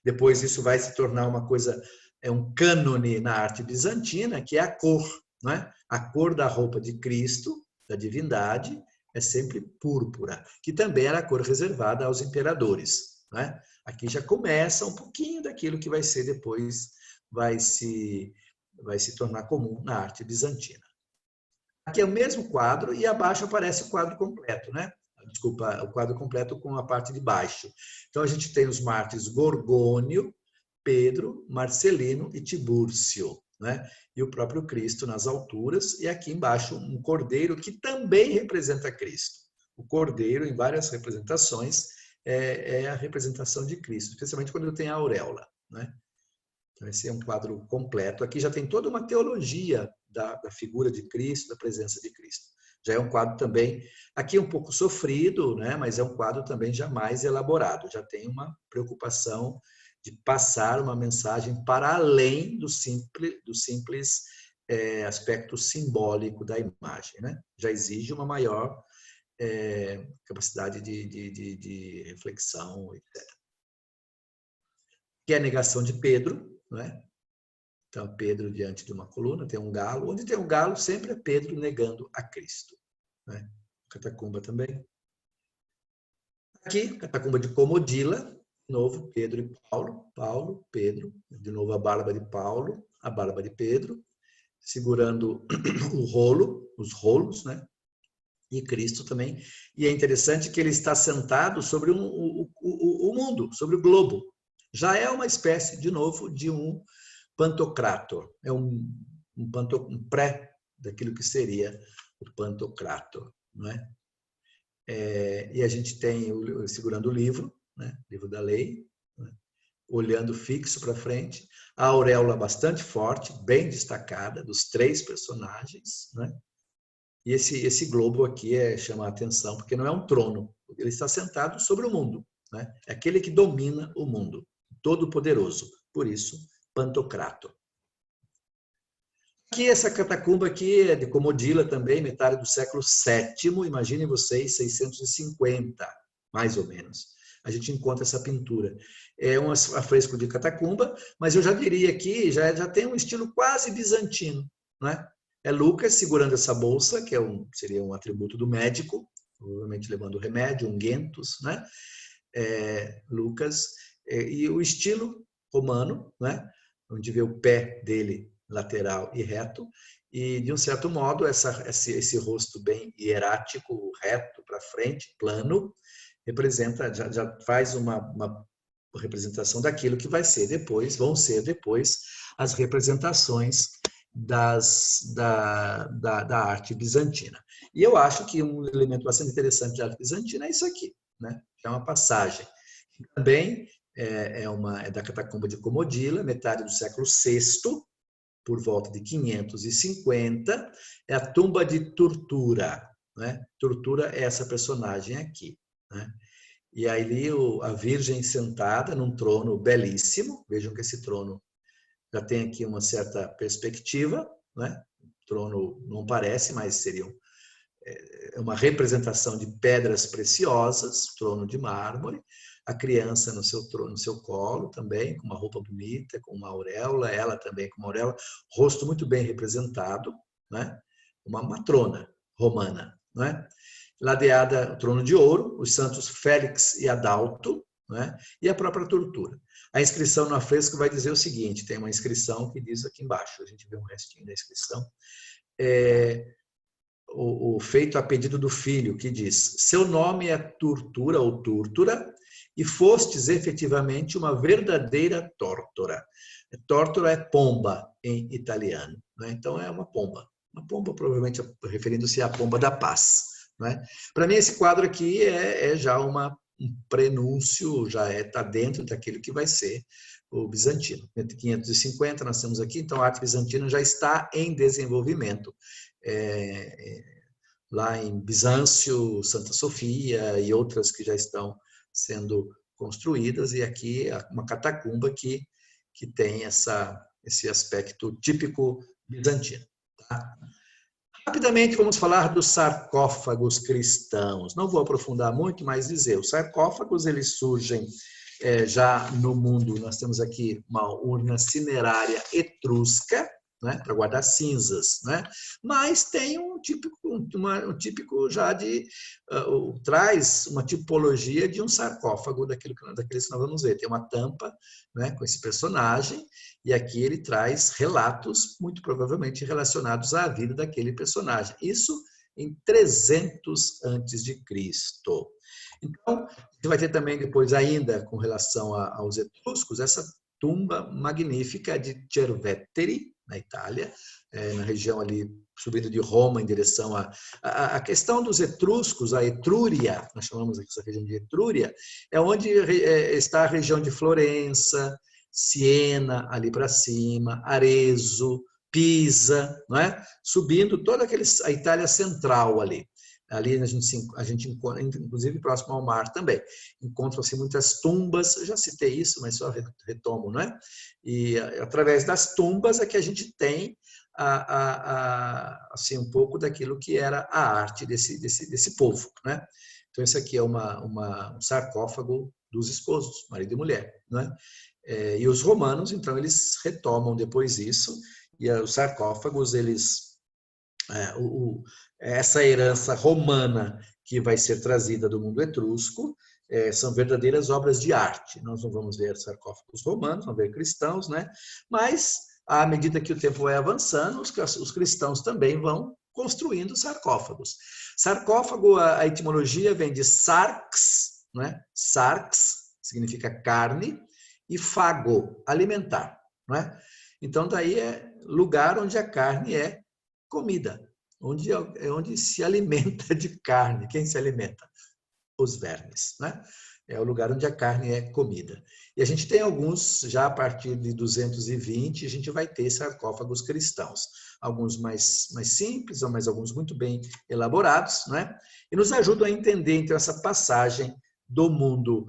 Depois isso vai se tornar uma coisa, um cânone na arte bizantina, que é a cor, né? A cor da roupa de Cristo, da divindade, é sempre púrpura, que também era a cor reservada aos imperadores, né? Aqui já começa um pouquinho daquilo que vai ser depois, vai se tornar comum na arte bizantina. Aqui é o mesmo quadro e abaixo aparece o quadro completo, né? Desculpa, o quadro completo com a parte de baixo. Então a gente tem os mártires Gorgônio, Pedro, Marcelino e Tibúrcio, né? E o próprio Cristo nas alturas, e aqui embaixo um cordeiro que também representa Cristo. O cordeiro, em várias representações, é a representação de Cristo, especialmente quando tem a auréola, né? Então, esse é um quadro completo. Aqui já tem toda uma teologia da figura de Cristo, da presença de Cristo. Já é um quadro também, aqui um pouco sofrido, né? Mas é um quadro também já mais elaborado, já tem uma preocupação de passar uma mensagem para além do simples aspecto simbólico da imagem, né? Já exige uma maior capacidade de reflexão, etc. Que é a negação de Pedro, né? Então, Pedro diante de uma coluna, tem um galo. Onde tem um galo, sempre é Pedro negando a Cristo, né? Catacumba também. Aqui, catacumba de Comodila, de novo, Pedro e Paulo. Paulo, Pedro, de novo a barba de Paulo, a barba de Pedro, segurando o rolo, os rolos, né? E Cristo também. E é interessante que ele está sentado sobre o mundo, sobre o globo. Já é uma espécie, de novo, de um Pantocrátor. É um pré daquilo que seria o Pantocrátor, não é? E a gente tem segurando o livro, né? Livro da lei, né? Olhando fixo para frente, a auréola bastante forte, bem destacada, dos três personagens, né? E esse globo aqui chama a atenção, porque não é um trono, ele está sentado sobre o mundo, né? É aquele que domina o mundo, todo-poderoso, por isso, Pantocrátor. Aqui, essa catacumba aqui é de Comodila também, metade do século VII, imaginem vocês, 650, mais ou menos. A gente encontra essa pintura. É um afresco de catacumba, mas eu já diria que já tem um estilo quase bizantino, né? É Lucas segurando essa bolsa, que seria um atributo do médico, provavelmente levando remédio, ungüentos, né? Lucas, e o estilo romano, né? Onde vê o pé dele lateral e reto, e de um certo modo esse rosto bem hierático, reto para frente, plano, representa, já faz uma representação daquilo que vão ser depois as representações da arte bizantina. E eu acho que um elemento bastante interessante da arte bizantina é isso aqui, né? É uma passagem. Também é da catacumba de Comodila, metade do século VI, por volta de 550, é a tumba de Turtura, né? Turtura é essa personagem aqui, né? E aí a Virgem sentada num trono belíssimo, vejam que esse trono já tem aqui uma certa perspectiva, né? O trono não parece, mas seria uma representação de pedras preciosas, trono de mármore, a criança no seu trono, no seu colo também, com uma roupa bonita, com uma auréola, ela também com uma auréola, rosto muito bem representado, né? Uma matrona romana, né? ladeada, o trono de ouro, os santos Félix e Adalto, né? E a própria tortura. A inscrição no afresco vai dizer o seguinte, tem uma inscrição que diz aqui embaixo, a gente vê um restinho da inscrição, o feito a pedido do filho, que diz, seu nome é Tortura ou Tórtora, e fostes efetivamente uma verdadeira tórtora. Tórtora é pomba em italiano, né? Então é uma pomba provavelmente referindo-se à pomba da paz, né? Para mim esse quadro aqui é já um prenúncio, já está dentro daquilo que vai ser o bizantino. Entre 550 nós temos aqui, então a arte bizantina já está em desenvolvimento. Lá em Bizâncio, Santa Sofia e outras que já estão sendo construídas, e aqui uma catacumba que tem esse aspecto típico bizantino. Tá? Rapidamente vamos falar dos sarcófagos cristãos. Não vou aprofundar muito, mas dizer, os sarcófagos eles surgem já no mundo. Nós temos aqui uma urna cinerária etrusca, né, para guardar cinzas, né? Mas tem um típico já traz uma tipologia de um sarcófago daqueles que nós vamos ver. Tem uma tampa, né, com esse personagem, e aqui ele traz relatos muito provavelmente relacionados à vida daquele personagem. Isso em 300 a.C. Então, a gente vai ter também depois ainda com relação aos etruscos essa tumba magnífica de Cerveteri, na Itália, na região ali, subindo de Roma em direção a questão dos etruscos, a Etrúria, nós chamamos essa região de Etrúria, é onde está a região de Florença, Siena, ali para cima, Arezzo, Pisa, não é? Subindo toda a Itália central ali. Ali a gente encontra, inclusive próximo ao mar também, encontram-se muitas tumbas, eu já citei isso, mas só retomo, não é? E através das tumbas é que a gente tem assim, um pouco daquilo que era a arte desse povo, né? Então esse aqui é um sarcófago dos esposos, marido e mulher, não é? E os romanos, então, eles retomam depois isso, e os sarcófagos, essa herança romana que vai ser trazida do mundo etrusco, são verdadeiras obras de arte. Nós não vamos ver sarcófagos romanos, vamos ver cristãos, né? Mas, à medida que o tempo vai avançando, os cristãos também vão construindo sarcófagos. Sarcófago, a etimologia vem de sarx, né? Sarx significa carne, e fago, alimentar, não é? Então, daí é lugar onde a carne é comida, onde se alimenta de carne. Quem se alimenta? Os vermes, né? É o lugar onde a carne é comida. E a gente tem alguns, já a partir de 220, a gente vai ter sarcófagos cristãos. Alguns mais simples, mas alguns muito bem elaborados, né? E nos ajudam a entender, então, essa passagem do mundo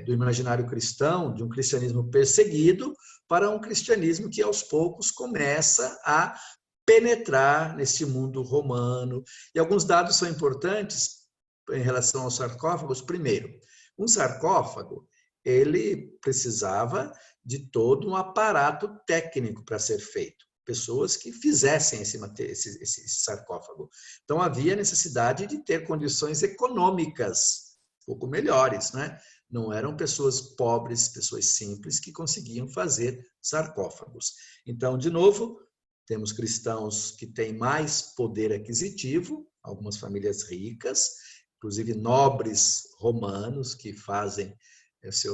do imaginário cristão, de um cristianismo perseguido, para um cristianismo que, aos poucos, começa a penetrar nesse mundo romano. E alguns dados são importantes em relação aos sarcófagos. Primeiro, um sarcófago, ele precisava de todo um aparato técnico para ser feito. Pessoas que fizessem esse sarcófago. Então, havia necessidade de ter condições econômicas um pouco melhores, né? Não eram pessoas pobres, pessoas simples que conseguiam fazer sarcófagos. Então, de novo, temos cristãos que têm mais poder aquisitivo, algumas famílias ricas, inclusive nobres romanos que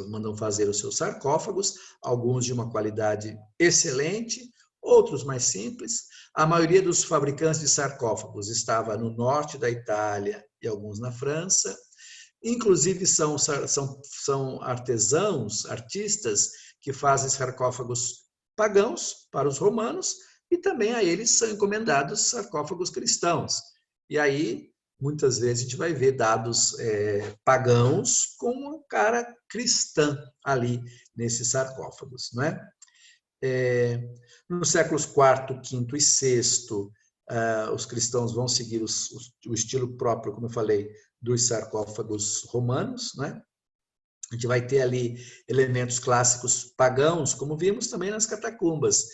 mandam fazer os seus sarcófagos, alguns de uma qualidade excelente, outros mais simples. A maioria dos fabricantes de sarcófagos estava no norte da Itália e alguns na França. Inclusive são artesãos, artistas que fazem sarcófagos pagãos para os romanos, e também a eles são encomendados sarcófagos cristãos. E aí, muitas vezes, a gente vai ver dados pagãos com uma cara cristã ali nesses sarcófagos, não é? Nos séculos IV, V e VI, os cristãos vão seguir o estilo próprio, como eu falei, dos sarcófagos romanos, né? A gente vai ter ali elementos clássicos pagãos, como vimos também nas catacumbas.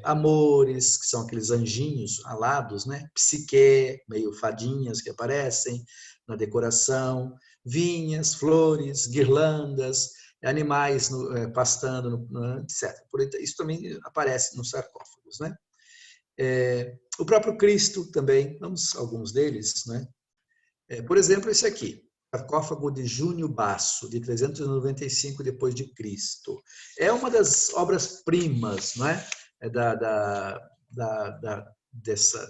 amores, que são aqueles anjinhos alados, né? Psique, meio fadinhas que aparecem na decoração, vinhas, flores, guirlandas, animais pastando, etc. Isso também aparece nos sarcófagos, né? O próprio Cristo também, vamos alguns deles, né? Por exemplo, esse aqui, sarcófago de Júnio Basso, de 395 depois de Cristo. É uma das obras-primas, não é? Da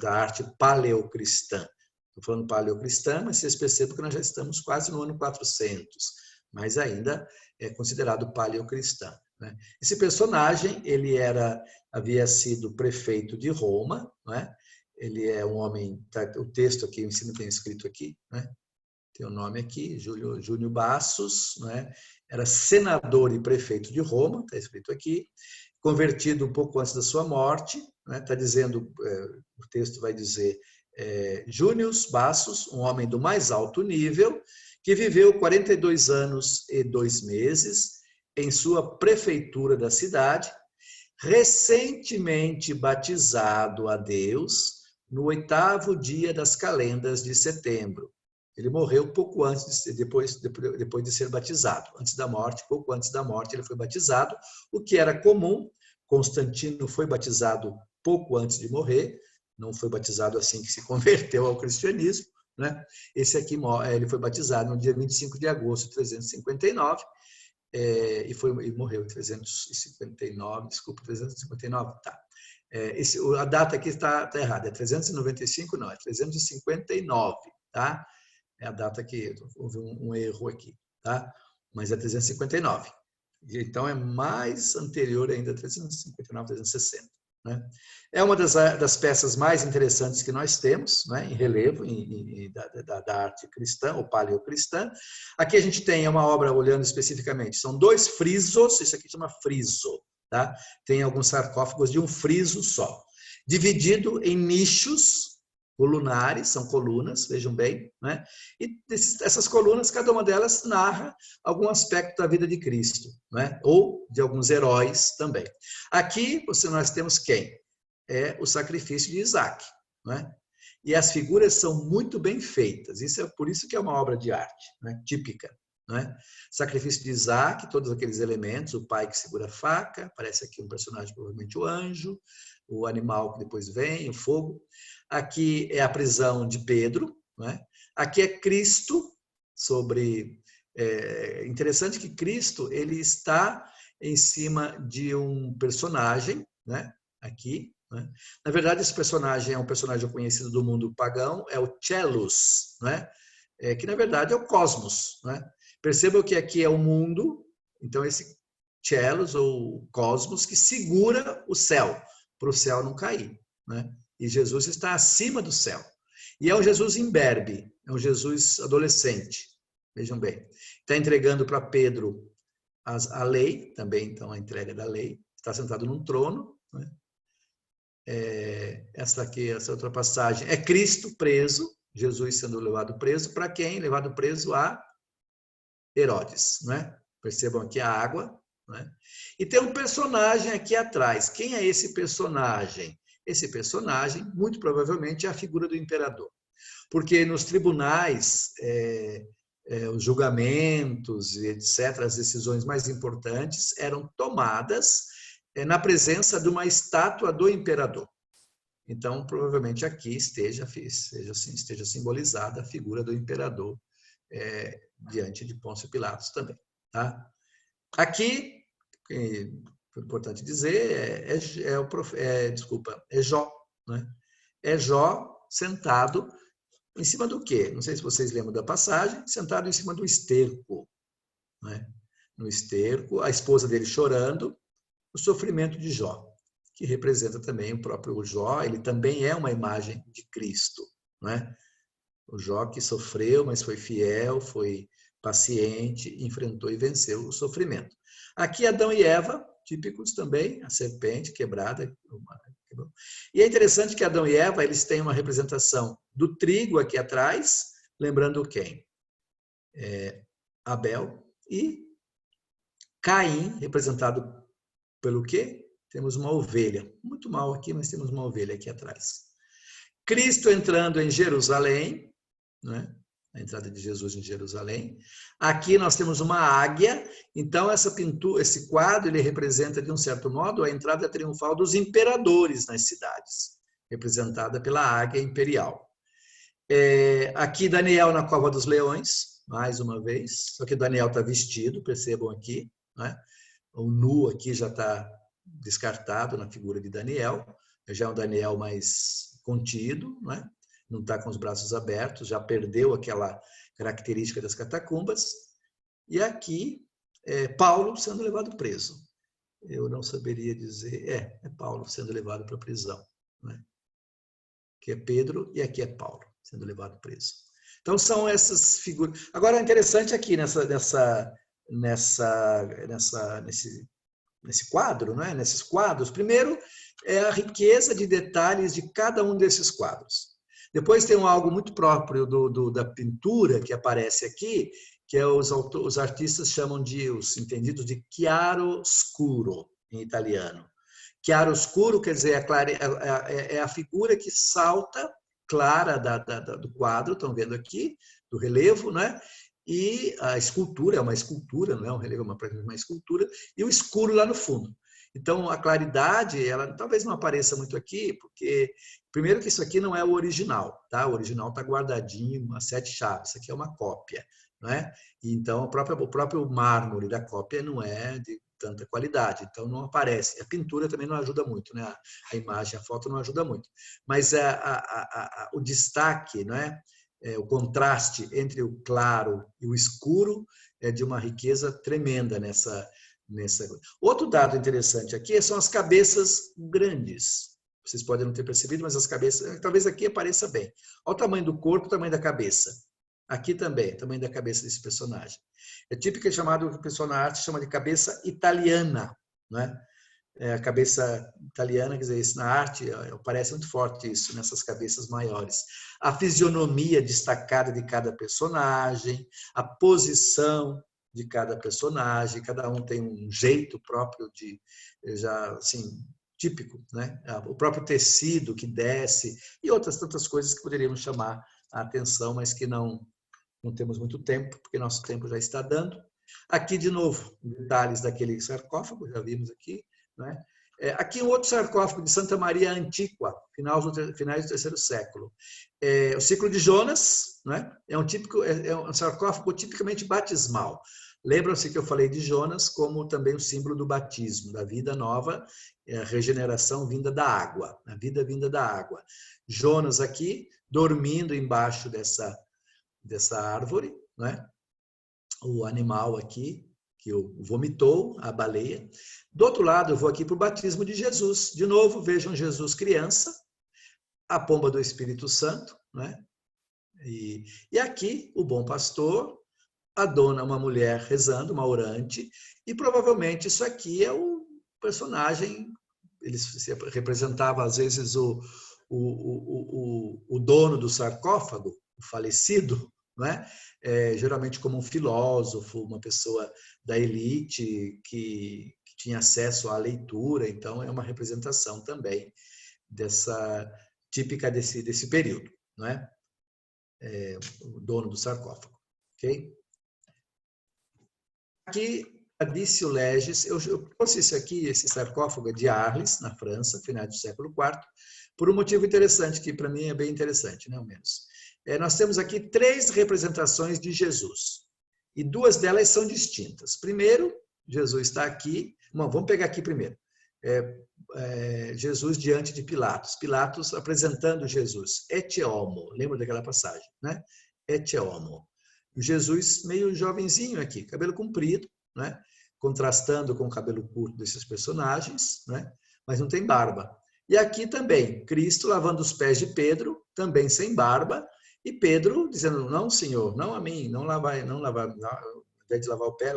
arte paleocristã. Estou falando paleocristã, mas vocês percebem que nós já estamos quase no ano 400, mas ainda é considerado paleocristã, né? Esse personagem, ele havia sido prefeito de Roma, não é? Ele é um homem, o texto aqui, o ensino tem escrito aqui, né? Tem o nome aqui, Júlio Bassos, né? Era senador e prefeito de Roma, está escrito aqui, convertido um pouco antes da sua morte, né? Está dizendo, o texto vai dizer, Júlio Bassos, um homem do mais alto nível, que viveu 42 anos e 2 meses em sua prefeitura da cidade, recentemente batizado a Deus no 8º dia das calendas de setembro. Ele morreu pouco antes, depois de ser batizado. Antes da morte, pouco antes da morte, ele foi batizado, o que era comum. Constantino foi batizado pouco antes de morrer, não foi batizado assim que se converteu ao cristianismo, né? Esse aqui, ele foi batizado no dia 25 de agosto de 359, e morreu em 359, desculpa, 359, tá. A data aqui está errada, é 395, não, é 359, tá? É a data que houve um erro aqui, tá? Mas é 359. Então é mais anterior ainda, 359, 360. Né? É uma das peças mais interessantes que nós temos, né, em relevo da arte cristã, ou paleocristã. Aqui a gente tem uma obra, olhando especificamente, são 2 frisos, isso aqui chama friso, tá? Tem alguns sarcófagos de um friso só, dividido em nichos colunares, são colunas, vejam bem, né? E essas colunas, cada uma delas narra algum aspecto da vida de Cristo, né? Ou de alguns heróis também. Aqui nós temos quem? É o sacrifício de Isaac, né? E as figuras são muito bem feitas, por isso que é uma obra de arte, né? Típica. Né? Sacrifício de Isaac, todos aqueles elementos, o pai que segura a faca, aparece aqui um personagem, provavelmente o anjo, o animal que depois vem, o fogo. Aqui é a prisão de Pedro, né? Aqui é Cristo, interessante que Cristo ele está em cima de um personagem, né? Aqui, né? Na verdade, esse personagem é um personagem conhecido do mundo pagão, é o Tellus, né? Que na verdade é o cosmos, né? Percebam que aqui é o mundo, então esse Tellus ou cosmos que segura o céu, para o céu não cair, né? E Jesus está acima do céu. E é um Jesus imberbe, é um Jesus adolescente, vejam bem. Está entregando para Pedro a lei, também então a entrega da lei, está sentado num trono, né? Essa outra passagem é Cristo preso, Jesus sendo levado preso, para quem? Levado preso a Herodes, né? Percebam aqui a água, né? E tem um personagem aqui atrás. Quem é esse personagem? Esse personagem, muito provavelmente, é a figura do imperador. Porque nos tribunais, os julgamentos, etc., as decisões mais importantes eram tomadas na presença de uma estátua do imperador. Então, provavelmente aqui esteja simbolizada a figura do imperador diante de Pôncio Pilatos também. Tá? Aqui, é importante dizer, é Jó. Né? É Jó sentado em cima do quê? Não sei se vocês lembram da passagem, sentado em cima do esterco. Né? No esterco, a esposa dele chorando, o sofrimento de Jó, que representa também o próprio Jó, ele também é uma imagem de Cristo. Né? O Jó que sofreu, mas foi fiel, foi paciente, enfrentou e venceu o sofrimento. Aqui Adão e Eva, típicos também, a serpente quebrada. E é interessante que Adão e Eva, eles têm uma representação do trigo aqui atrás, lembrando quem? Abel, e Caim, representado pelo quê? temos uma ovelha. Muito mal aqui, mas temos uma ovelha aqui atrás. Cristo entrando em Jerusalém, né? A entrada de Jesus em Jerusalém. Aqui nós temos uma águia, então essa pintura, esse quadro, ele representa, de um certo modo, a entrada triunfal dos imperadores nas cidades, representada pela águia imperial. Aqui Daniel na cova dos leões, mais uma vez, só que Daniel está vestido, percebam aqui, né? O nu aqui já está descartado na figura de Daniel, já é um Daniel mais contido, né? Não está com os braços abertos, já perdeu aquela característica das catacumbas. E aqui, Paulo sendo levado preso. Eu não saberia dizer, é Paulo sendo levado para a prisão, né? Aqui é Pedro e aqui é Paulo sendo levado preso. Então são essas figuras. Agora é interessante aqui nesse quadro, né? Nesses quadros, primeiro é a riqueza de detalhes de cada um desses quadros. Depois tem algo muito próprio da pintura que aparece aqui, que os artistas chamam os entendidos de chiaro scuro, em italiano. Chiaro scuro quer dizer é a figura que salta clara do quadro, estão vendo aqui, do relevo, né? E a escultura é uma escultura, não é um relevo, é uma escultura, e o escuro lá no fundo. Então, a claridade, ela talvez não apareça muito aqui, porque, primeiro que isso aqui não é o original, tá? O original está guardadinho, as 7 chaves, isso aqui é uma cópia, não é? Então, o próprio mármore da cópia não é de tanta qualidade, então não aparece. A pintura também não ajuda muito, né? A imagem, a foto não ajuda muito. Mas o destaque, não é? O contraste entre o claro e o escuro é de uma riqueza tremenda nessa. Outro dado interessante aqui são as cabeças grandes. Vocês podem não ter percebido, mas as cabeças, talvez aqui apareça bem. Olha o tamanho do corpo, o tamanho da cabeça. Aqui também, o tamanho da cabeça desse personagem. É típico, é chamado, o pessoal na arte chama de cabeça italiana, né? A cabeça italiana, quer dizer, isso na arte parece muito forte isso, nessas cabeças maiores. A fisionomia destacada de cada personagem, a posição de cada personagem, cada um tem um jeito próprio já assim, típico, né? O próprio tecido que desce e outras tantas coisas que poderíamos chamar a atenção, mas que não temos muito tempo, porque nosso tempo já está dando. Aqui, de novo, detalhes daquele sarcófago, já vimos aqui, né? Aqui um outro sarcófago de Santa Maria Antiqua, finais do 3º século. O ciclo de Jonas, né? É um sarcófago tipicamente batismal. Lembram-se que eu falei de Jonas como também o símbolo do batismo, da vida nova, a regeneração vinda da água, a vida vinda da água. Jonas aqui, dormindo embaixo dessa árvore, né? O animal aqui, que vomitou, a baleia. Do outro lado, eu vou aqui para o batismo de Jesus. De novo, vejam Jesus criança, a pomba do Espírito Santo, né? E aqui, o bom pastor, a dona, uma mulher rezando, uma orante, e provavelmente isso aqui é o personagem, ele se representava às vezes o dono do sarcófago, o falecido, não é? Geralmente como um filósofo, uma pessoa da elite que tinha acesso à leitura, então é uma representação também típica desse período, não é? O dono do sarcófago, ok? Aqui, Adício Leges, eu trouxe esse sarcófago de Arles, na França, final do século IV, por um motivo interessante, que para mim é bem interessante, né, ao menos. Nós temos aqui 3 representações de Jesus, e 2 delas são distintas. Primeiro, Jesus está aqui, vamos pegar aqui primeiro, Jesus diante de Pilatos, Pilatos apresentando Jesus, ecce homo, lembra daquela passagem, né? Ecce homo. Jesus meio jovenzinho aqui, cabelo comprido, né? Contrastando com o cabelo curto desses personagens, né? Mas não tem barba. E aqui também, Cristo lavando os pés de Pedro, também sem barba, e Pedro dizendo, não, Senhor, não a mim, não lavar, ao invés de lavar o pé,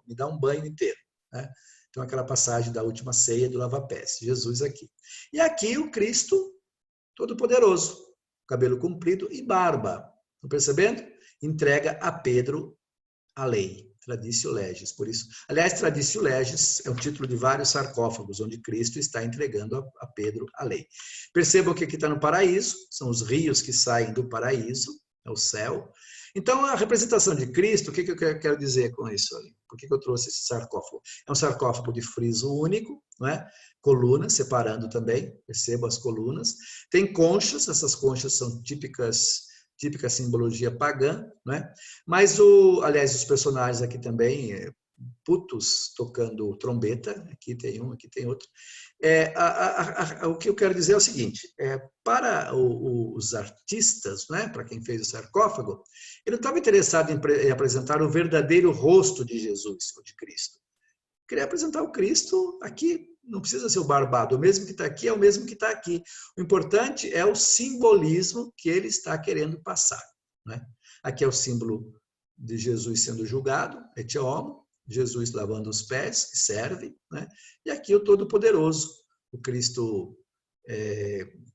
me dá um banho inteiro, né? Então, aquela passagem da última ceia do lava-pés, Jesus aqui. E aqui o Cristo Todo-Poderoso, cabelo comprido e barba. Estão percebendo? Entrega a Pedro a lei. Traditio Legis, por isso. Aliás, Traditio Legis é o título de vários sarcófagos, onde Cristo está entregando a Pedro a lei. Percebam que aqui está no paraíso, são os rios que saem do paraíso, é o céu. Então, a representação de Cristo, o que eu quero dizer com isso ali? Por que eu trouxe esse sarcófago? É um sarcófago de friso único, não é? Colunas, separando também, percebam as colunas. Tem conchas, essas conchas são típica simbologia pagã, né? Mas, aliás, os personagens aqui também, putos tocando trombeta, aqui tem um, aqui tem outro. O que eu quero dizer é o seguinte, para os artistas, né, para quem fez o sarcófago, ele não estava interessado em apresentar o verdadeiro rosto de Jesus, ou de Cristo. Queria apresentar o Cristo aqui, não precisa ser o barbado, o mesmo que está aqui é o mesmo que está aqui. O importante é o simbolismo que ele está querendo passar, né? Aqui é o símbolo de Jesus sendo julgado, et homo, Jesus lavando os pés, que serve, né? E aqui o Todo-Poderoso, o Cristo,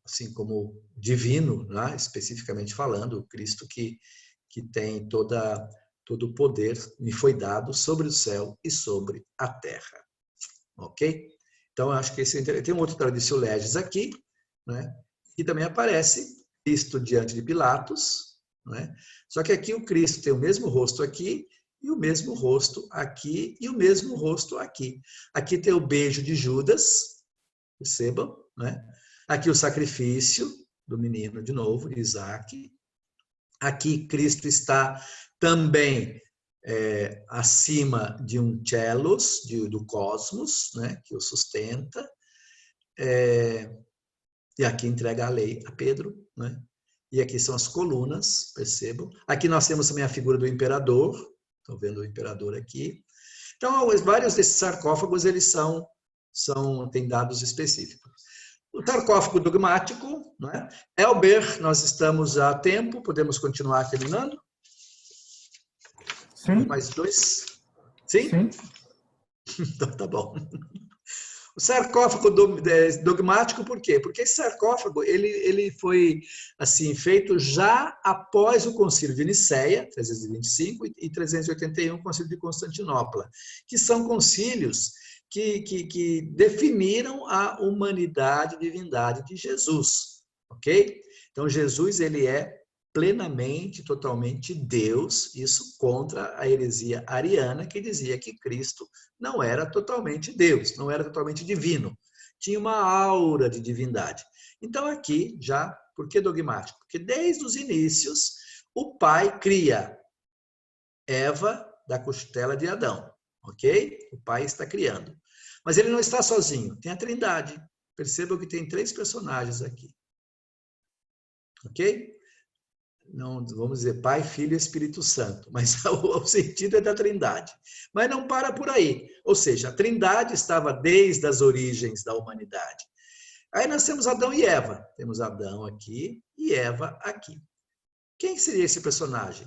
assim como divino, né? Especificamente falando, o Cristo que tem todo o poder me foi dado sobre o céu e sobre a terra. Ok? Então, acho que tem um outro Traditio Legis aqui, né? E também aparece Cristo diante de Pilatos, né? Só que aqui o Cristo tem o mesmo rosto aqui, e o mesmo rosto aqui, e o mesmo rosto aqui. Aqui tem o beijo de Judas, percebam, né? Aqui o sacrifício do menino, de novo, de Isaac. Aqui Cristo está também acima de um telos, do cosmos, né, que o sustenta, e aqui entrega a lei a Pedro, né? E aqui são as colunas, percebam. Aqui nós temos também a figura do imperador, estão vendo o imperador aqui. Então, vários desses sarcófagos, eles têm dados específicos. O sarcófago dogmático, né? Elber, nós estamos a tempo, podemos continuar terminando? Sim. Mais dois? Sim? Sim. Então, tá bom. O sarcófago dogmático, por quê? Porque esse sarcófago ele foi assim feito já após o Concílio de Nicéia, 325, e 381, o Concílio de Constantinopla, que são concílios que definiram a humanidade e divindade de Jesus, ok? Então, Jesus, ele é plenamente, totalmente Deus, isso contra a heresia ariana, que dizia que Cristo não era totalmente Deus, não era totalmente divino, tinha uma aura de divindade. Então aqui já, por que dogmático? Porque desde os inícios o Pai cria Eva da costela de Adão, ok? O Pai está criando. Mas ele não está sozinho, tem a Trindade. Percebam que tem 3 personagens aqui, ok? Não vamos dizer Pai, Filho e Espírito Santo, mas o sentido é da Trindade. Mas não para por aí. Ou seja, a Trindade estava desde as origens da humanidade. Aí nós temos Adão e Eva. Temos Adão aqui e Eva aqui. Quem seria esse personagem?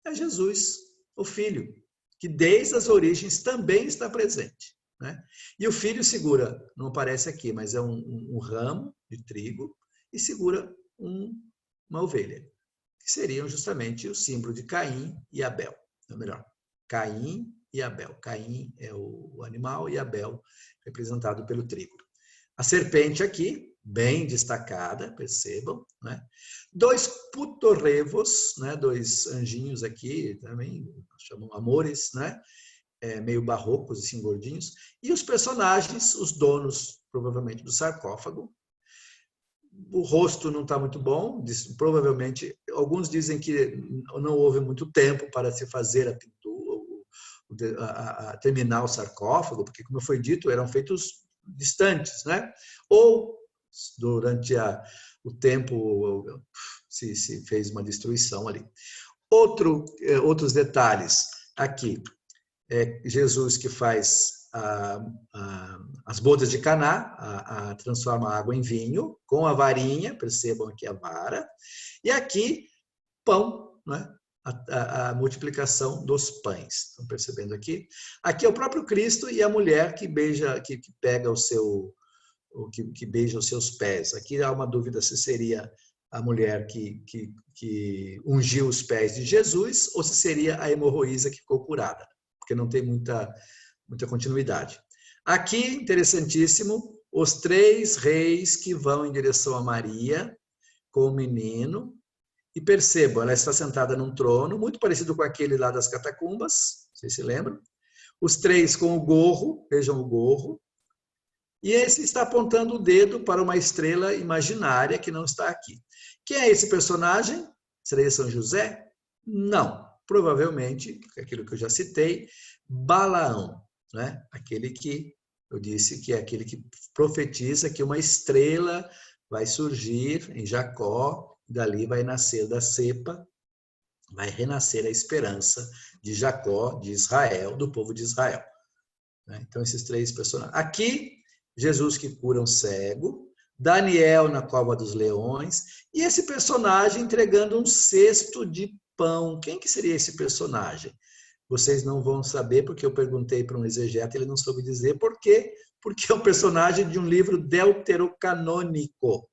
É Jesus, o Filho, que desde as origens também está presente, né? E o Filho segura, não aparece aqui, mas é um ramo de trigo e segura uma ovelha, que seriam justamente o símbolo de Caim e Abel. Ou melhor, Caim e Abel. Caim é o animal e Abel representado pelo trigo. A serpente aqui, bem destacada, percebam, né? 2 putorrevos, né? 2 anjinhos aqui, também chamam amores, né? Meio barrocos, assim, gordinhos. E os personagens, os donos, provavelmente, do sarcófago. O rosto não está muito bom, provavelmente, alguns dizem que não houve muito tempo para se fazer a pintura, a terminar o sarcófago, porque, como foi dito, eram feitos distantes, né? Ou, durante o tempo, se fez uma destruição ali. Outros detalhes aqui. Jesus que faz as bodas de Caná, transforma a água em vinho, com a varinha, percebam aqui a vara, e aqui pão, né? A multiplicação dos pães. Estão percebendo aqui? Aqui é o próprio Cristo e a mulher que beija, que pega que beija os seus pés. Aqui há uma dúvida se seria a mulher que ungiu os pés de Jesus, ou se seria a hemorroísa que ficou curada, porque não tem muita continuidade. Aqui, interessantíssimo, os 3 reis que vão em direção a Maria com o menino, e percebam, ela está sentada num trono, muito parecido com aquele lá das catacumbas, vocês se lembram? Os 3 com o gorro, vejam o gorro, e esse está apontando o dedo para uma estrela imaginária que não está aqui. Quem é esse personagem? Seria São José? Não. Provavelmente, aquilo que eu já citei, Balaão, né? Aquele que eu disse que é aquele que profetiza que uma estrela vai surgir em Jacó, dali vai nascer da cepa, vai renascer a esperança de Jacó, de Israel, do povo de Israel. Então, esses 3 personagens. Aqui, Jesus que cura um cego, Daniel na cova dos leões, e esse personagem entregando um cesto de pão. Quem que seria esse personagem? Vocês não vão saber, porque eu perguntei para um exegeta, ele não soube dizer por quê, porque é um personagem de um livro deuterocanônico,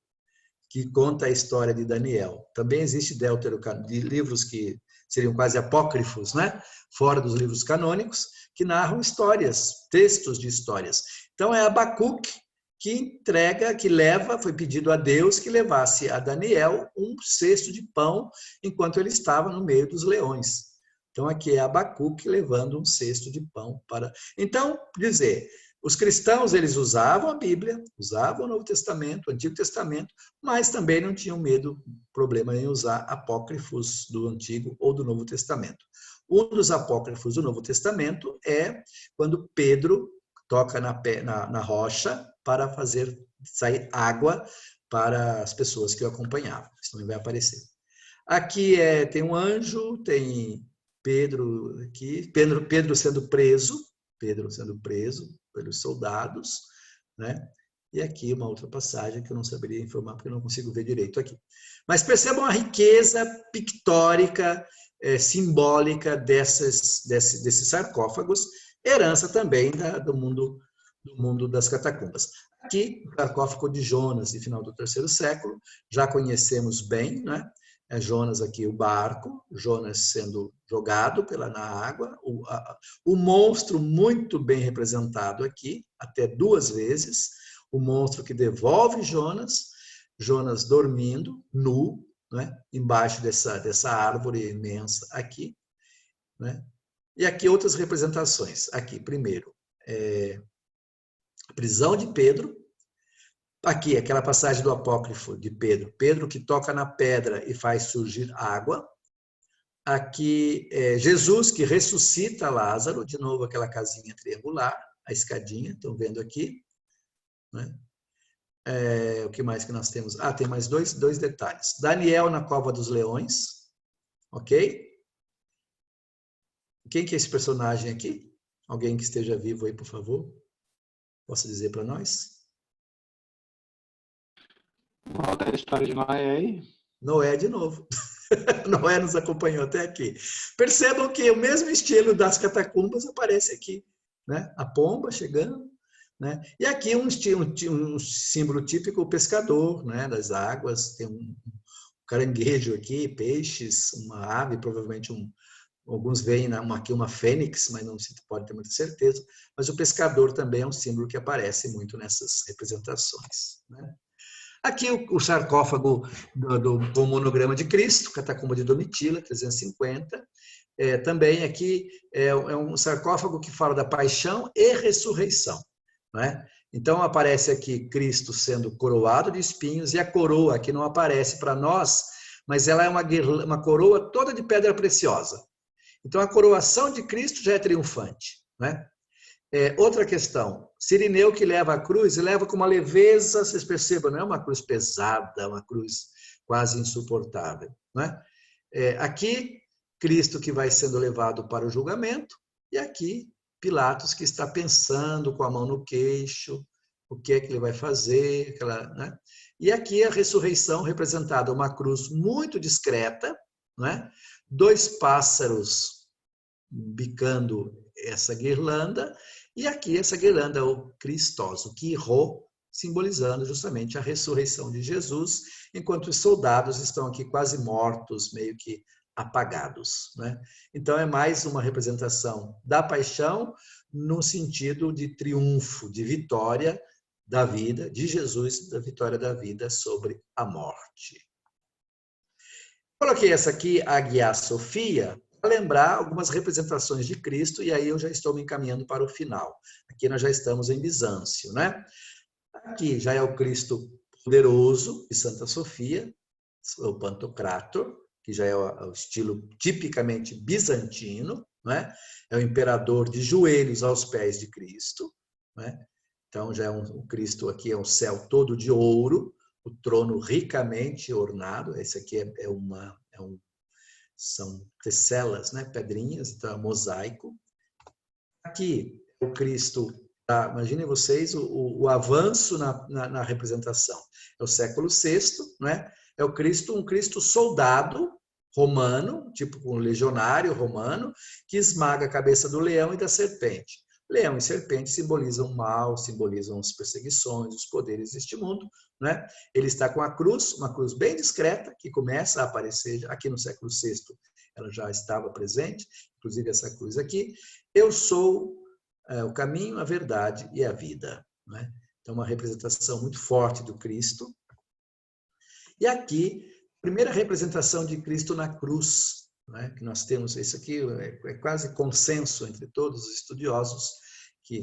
que conta a história de Daniel. Também existe de livros que seriam quase apócrifos, né? Fora dos livros canônicos, que narram histórias, textos de histórias. Então é Abacuque que entrega, que leva, foi pedido a Deus que levasse a Daniel um cesto de pão enquanto ele estava no meio dos leões. Então aqui é Abacuque levando um cesto de pão para... Então, dizer, os cristãos, eles usavam a Bíblia, usavam o Novo Testamento, o Antigo Testamento, mas também não tinham problema em usar apócrifos do Antigo ou do Novo Testamento. Um dos apócrifos do Novo Testamento é quando Pedro toca na rocha para fazer sair água para as pessoas que o acompanhavam. Isso também vai aparecer. Aqui tem um anjo, tem Pedro aqui, Pedro sendo preso pelos soldados, né? E aqui uma outra passagem que eu não saberia informar, porque eu não consigo ver direito aqui. Mas percebam a riqueza pictórica, simbólica desses sarcófagos, herança também do mundo das catacumbas. Aqui, o sarcófago de Jonas, de final do 3º século, já conhecemos bem, né? Jonas aqui, o barco, Jonas sendo jogado na água, o monstro muito bem representado aqui, até 2 vezes, o monstro que devolve Jonas dormindo, nu, né? Embaixo dessa árvore imensa aqui, né? E aqui outras representações. Aqui, primeiro, a prisão de Pedro. Aqui, aquela passagem do apócrifo de Pedro. Pedro que toca na pedra e faz surgir água. Aqui, Jesus que ressuscita Lázaro. De novo, aquela casinha triangular, a escadinha, estão vendo aqui. Né? O que mais que nós temos? Tem mais dois detalhes. Daniel na cova dos leões. Ok? Quem que é esse personagem aqui? Alguém que esteja vivo aí, por favor? Posso dizer para nós? Volta a história de Noé aí. Noé de novo. Noé nos acompanhou até aqui. Percebam que o mesmo estilo das catacumbas aparece aqui. Né? A pomba chegando. Né? E aqui um símbolo típico, o pescador, né? Das águas. Tem um caranguejo aqui, peixes, uma ave, provavelmente alguns veem aqui uma fênix, mas não se pode ter muita certeza. Mas o pescador também é um símbolo que aparece muito nessas representações. Né? Aqui o sarcófago do monograma de Cristo, catacumba de Domitila, 350. Também aqui é um sarcófago que fala da paixão e ressurreição. Né? Então aparece aqui Cristo sendo coroado de espinhos, e a coroa que não aparece para nós, mas ela é uma coroa toda de pedra preciosa. Então a coroação de Cristo já é triunfante. Né? Outra questão, Cirineu que leva a cruz, leva com uma leveza, vocês percebam, não é uma cruz pesada, uma cruz quase insuportável. Né? Aqui, Cristo que vai sendo levado para o julgamento, e aqui, Pilatos que está pensando com a mão no queixo, o que é que ele vai fazer. Né? E aqui a ressurreição representada, uma cruz muito discreta, né? 2 pássaros bicando essa guirlanda, e aqui essa guirlanda, o Christos, o Kyro, simbolizando justamente a ressurreição de Jesus, enquanto os soldados estão aqui quase mortos, meio que apagados, né? Então é mais uma representação da paixão no sentido de triunfo, de vitória da vida, de Jesus, da vitória da vida sobre a morte. Coloquei essa aqui, a Hagia Sophia, para lembrar algumas representações de Cristo, e aí eu já estou me encaminhando para o final. Aqui nós já estamos em Bizâncio, né? Aqui já é o Cristo poderoso de Santa Sofia, o Pantocrator, que já é o estilo tipicamente bizantino, né? É o imperador de joelhos aos pés de Cristo, né? Então já é o Cristo aqui, é um céu todo de ouro, o trono ricamente ornado. Esse aqui são tecelas, né? Pedrinhas, então é mosaico. Aqui o Cristo, imaginem vocês o avanço na representação. É o século VI, né? É o Cristo, um Cristo soldado romano, tipo um legionário romano, que esmaga a cabeça do leão e da serpente. Leão e serpente simbolizam o mal, simbolizam as perseguições, os poderes deste mundo, né? Ele está com a cruz, uma cruz bem discreta, que começa a aparecer aqui no século VI, ela já estava presente, inclusive essa cruz aqui. Eu sou o caminho, a verdade e a vida, né? Então, uma representação muito forte do Cristo. E aqui, primeira representação de Cristo na cruz, né? Que nós temos, isso aqui é quase consenso entre todos os estudiosos, que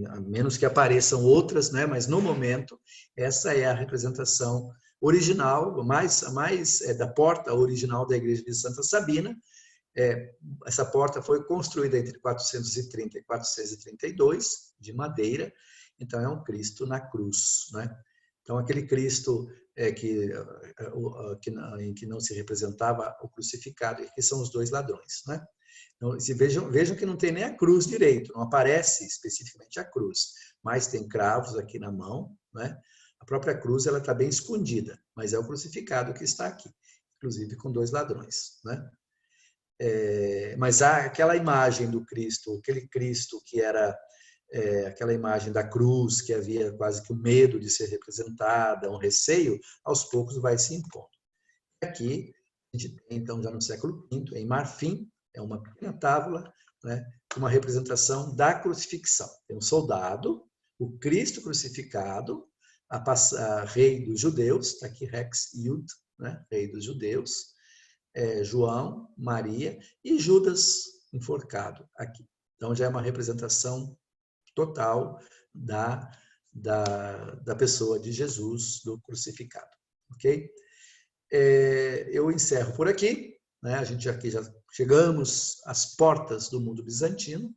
a menos que apareçam outras, né? Mas no momento, essa é a representação original, a mais da porta original da igreja de Santa Sabina. Essa porta foi construída entre 430 e 432, de madeira, então é um Cristo na cruz, né? Então aquele Cristo em que não se representava o crucificado, e que são os dois ladrões, né? Então, vejam que não tem nem a cruz direito, não aparece especificamente a cruz, mas tem cravos aqui na mão, né? A própria cruz ela está bem escondida, mas é o crucificado que está aqui, inclusive com dois ladrões, né? Mas há aquela imagem do Cristo, aquele Cristo que era aquela imagem da cruz, que havia quase que o medo de ser representada, um receio, aos poucos vai se impondo. Aqui, a gente tem, então, já no século V, em marfim, é uma pequena tábua, né, uma representação da crucifixão. Tem um soldado, o Cristo crucificado, a rei dos judeus, está aqui Rex Iud, né, rei dos judeus, João, Maria e Judas enforcado aqui. Então já é uma representação total da pessoa de Jesus, do crucificado. Ok? Eu encerro por aqui, né? A gente aqui já chegamos às portas do mundo bizantino,